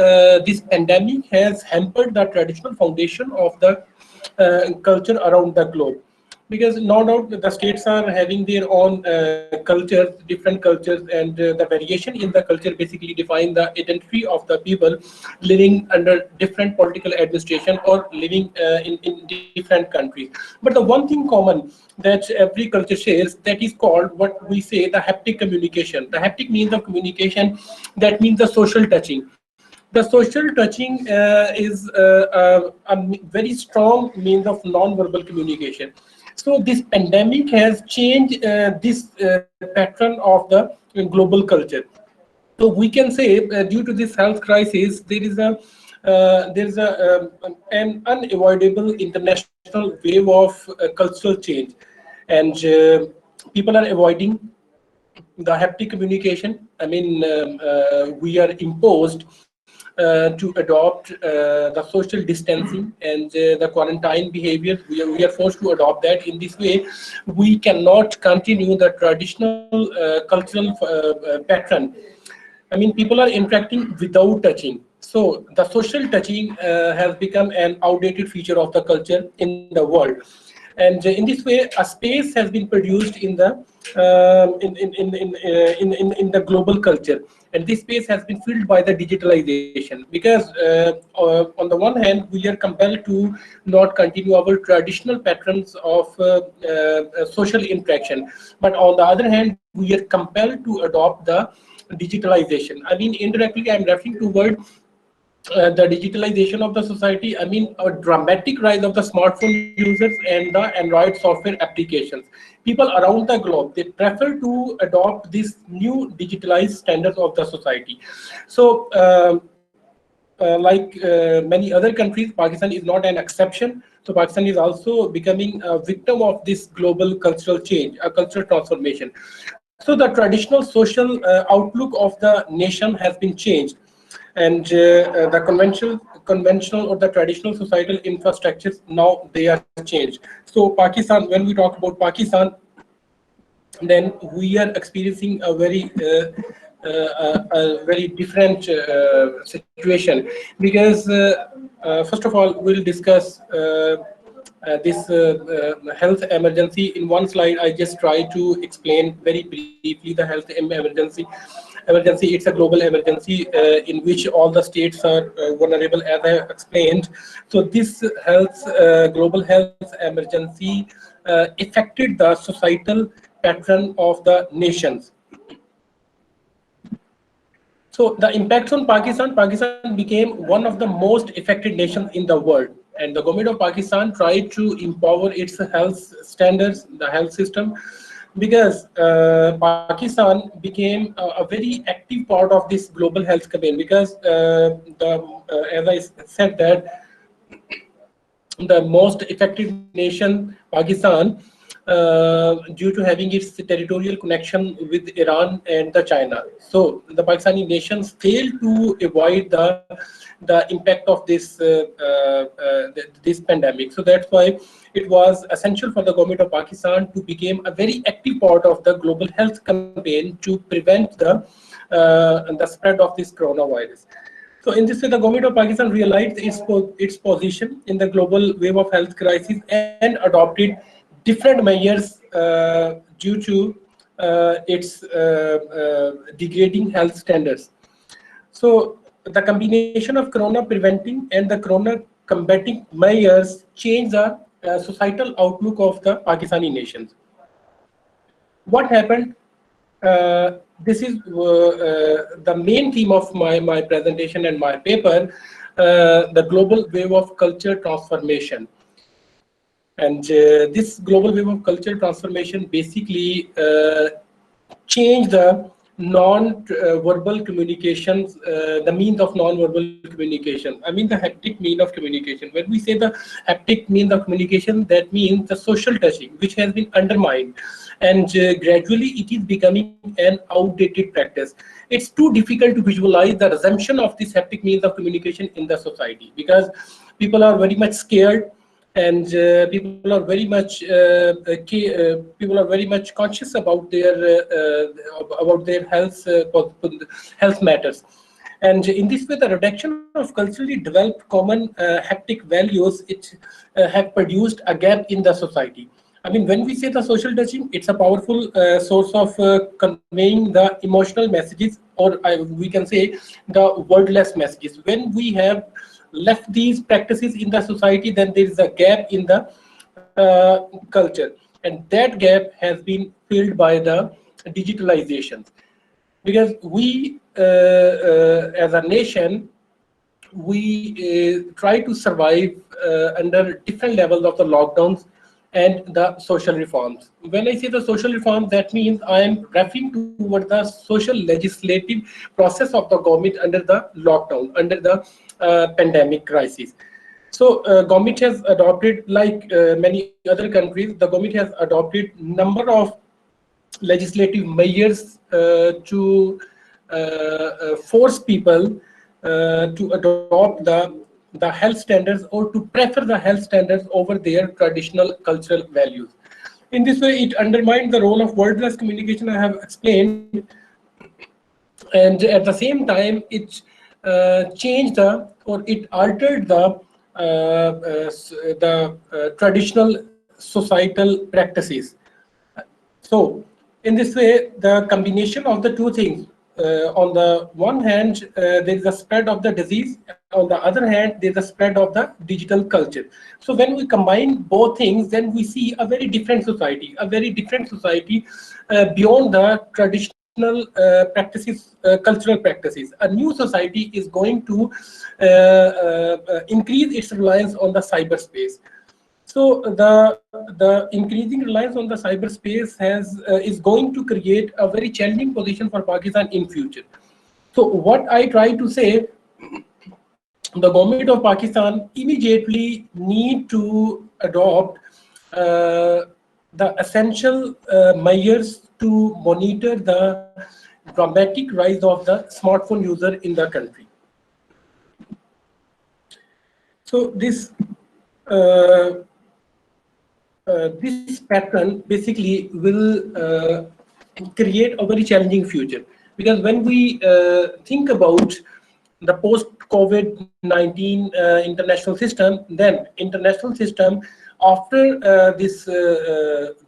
this pandemic has hampered the traditional foundation of the culture around the globe. because no doubt the states are having their own cultures, different cultures, and the variation in the culture basically define the identity of the people living under different political administration or living in different countries. But the one thing common that every culture shares, that is called what we say the haptic communication. The haptic means of communication, that means the social touching. The social touching is a very strong means of non-verbal communication. So this pandemic has changed this pattern of the global culture. So we can say due to this health crisis, an unavoidable international wave of cultural change, and people are avoiding the haptic communication. I mean, we are imposed to adopt the social distancing and the quarantine behavior. We are forced to adopt that. In this way, we cannot continue the traditional cultural pattern. I mean, people are interacting without touching. So the social touching has become an outdated feature of the culture in the world. And in this way, a space has been produced in the in the global culture, and this space has been filled by the digitalization. Because on the one hand, we are compelled to not continue our traditional patterns of social interaction, but on the other hand, we are compelled to adopt the digitalization. I mean, indirectly, I'm referring to word the digitalization of the society. I mean, a dramatic rise of the smartphone users and the Android software applications. People around the globe, they prefer to adopt these new digitalized standards of the society. So, like many other countries, Pakistan is not an exception. So Pakistan is also becoming a victim of this global cultural change, a cultural transformation. So the traditional social outlook of the nation has been changed, and the conventional or the traditional societal infrastructures, now they are changed. So Pakistan, when we talk about Pakistan, then we are experiencing a very different situation, because first of all, we'll discuss this health emergency. In one slide, I just try to explain very briefly the health emergency. It's a global emergency in which all the states are vulnerable, as I explained. So this global health emergency affected the societal pattern of the nations. So the impacts on Pakistan, Pakistan became one of the most affected nations in the world. And the government of Pakistan tried to empower its health standards, the health system, because Pakistan became a very active part of this global health campaign. Because as I said, that the most affected nation, Pakistan, due to having its territorial connection with Iran and the China. So the Pakistani nations failed to avoid the impact of this pandemic. So that's why it was essential for the government of Pakistan to become a very active part of the global health campaign to prevent the spread of this coronavirus. So in this way, the government of Pakistan realized its position in the global wave of health crisis and adopted different measures due to its degrading health standards. So the combination of corona preventing and the corona combating measures changed the societal outlook of the Pakistani nations. What happened? This is the main theme of my presentation and my paper, the global wave of culture transformation. And this global wave of cultural transformation basically changed the non-verbal communications, the means of non-verbal communication. I mean, the haptic mean of communication. When we say the haptic means of communication, that means the social touching, which has been undermined. And gradually it is becoming an outdated practice. It's too difficult to visualize the resumption of this haptic means of communication in the society, because people are very much scared, and people are very much conscious about their health matters. And in this way, the reduction of culturally developed common haptic values, it have produced a gap in the society. I mean, when we say the social touching, it's a powerful source of conveying the emotional messages, or we can say the wordless messages. When we have left these practices in the society, then there is a gap in the culture, and that gap has been filled by the digitalization. Because we, as a nation, we try to survive under different levels of the lockdowns and the social reforms. When I say the social reforms, that means I am referring toward the social legislative process of the government under the lockdown, under the pandemic crisis. So government has adopted, like many other countries, the government has adopted number of legislative measures to force people to adopt the health standards, or to prefer the health standards over their traditional cultural values. In this way, it undermined the role of wordless communication I have explained, and at the same time, it changed or it altered the traditional societal practices. So, in this way, the combination of the two things, on the one hand, there is a spread of the disease. On the other hand, there is a spread of the digital culture. So when we combine both things, then we see a very different society, beyond the traditional practices, cultural practices. A new society is going to increase its reliance on the cyberspace. So the increasing reliance on the cyberspace is going to create a very challenging position for Pakistan in future. So what I try to say, the government of Pakistan immediately need to adopt the essential measures to monitor the dramatic rise of the smartphone user in the country. So this this pattern basically will create a very challenging future, because when we think about the post-COVID-19 international system, then international system after this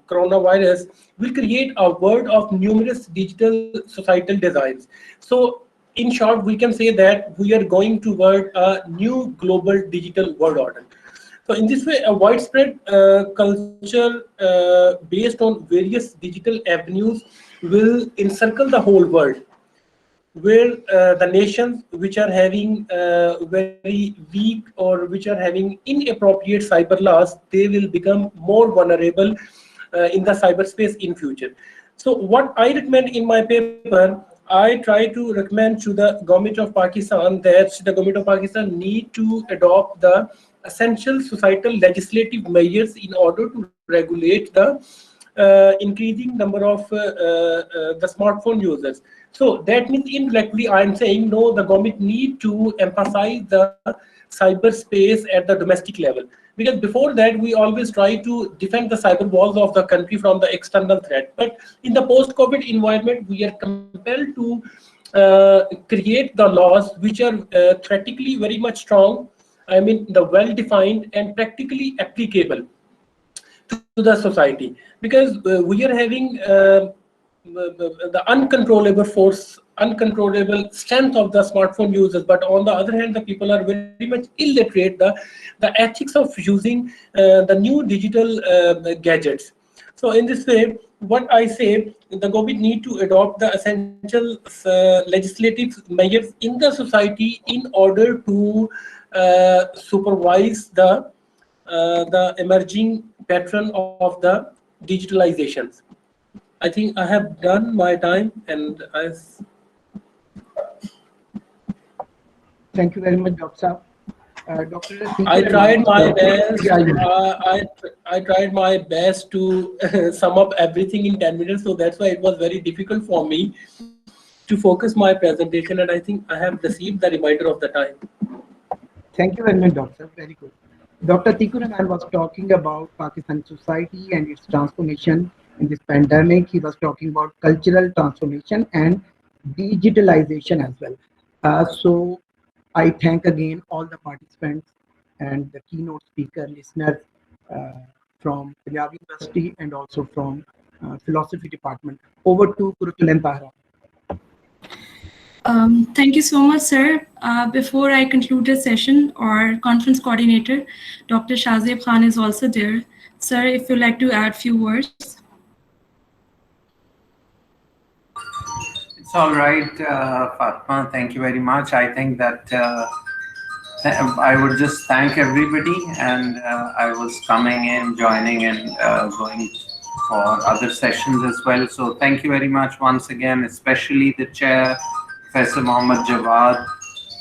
coronavirus will create a world of numerous digital societal designs. So in short, we can say that we are going toward a new global digital world order. So in this way, a widespread culture based on various digital avenues will encircle the whole world, where the nations which are having very weak or which are having inappropriate cyber laws, they will become more vulnerable in the cyberspace in future. So what I recommend in my paper, I try to recommend to the government of Pakistan that the government of Pakistan need to adopt the essential societal legislative measures in order to regulate the increasing number of the smartphone users. So that means indirectly I am saying no, the government need to emphasize the cyberspace at the domestic level, because before that we always try to defend the cyber walls of the country from the external threat. But in the post-COVID environment, we are compelled to create the laws which are theoretically very much strong, I mean the well-defined and practically applicable to the society, because we are having the uncontrollable force, uncontrollable strength of the smartphone users, but on the other hand, the people are very much illiterate the ethics of using the new digital gadgets. So in this way, what I say, the government need to adopt the essential legislative measures in the society in order to supervise the emerging pattern of the digitalizations. I think I have done my time, and Thank you very much, Dr. Dr. I tried my best. Yeah. I tried my best to sum up everything in 10 minutes, so that's why it was very difficult for me to focus my presentation, and I think I have received the reminder of the time. Thank you very much, Doctor. Very good. Dr. Tikuran was talking about Pakistan society and its transformation in this pandemic. He was talking about cultural transformation and digitalization as well. So I thank again all the participants and the keynote speaker listeners from Punjab University and also from philosophy department. Over to Kurutul and Tahra. Thank you so much, sir. Before I conclude the session, our conference coordinator, Dr. Shazib Khan, is also there. Sir, if you'd like to add few words. It's all right, Fatma. Thank you very much. I think that I would just thank everybody, and I was coming in, joining, and going for other sessions as well. So thank you very much once again, especially the chair, Professor Mohammad Jawad,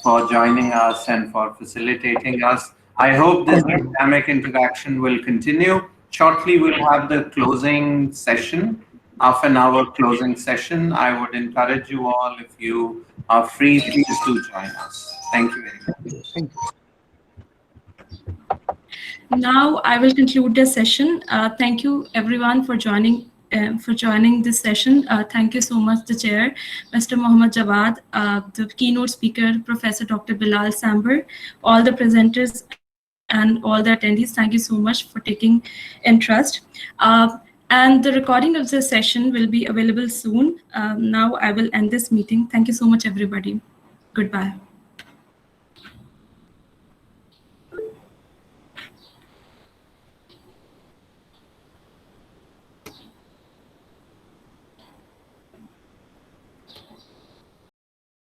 for joining us and for facilitating us. I hope this dynamic interaction will continue. Shortly, we'll have the closing session, half-an-hour closing session. I would encourage you all, if you are free, please do join us. Thank you very much. Thank you. Now I will conclude the session. Thank you everyone for joining this session. Thank you so much, the chair, Mr. Mohammad Jawad, the keynote speaker, Professor Dr. Bilal Samber, all the presenters and all the attendees. Thank you so much for taking interest. And the recording of the session will be available soon. Now I will end this meeting. Thank you so much, everybody. Goodbye.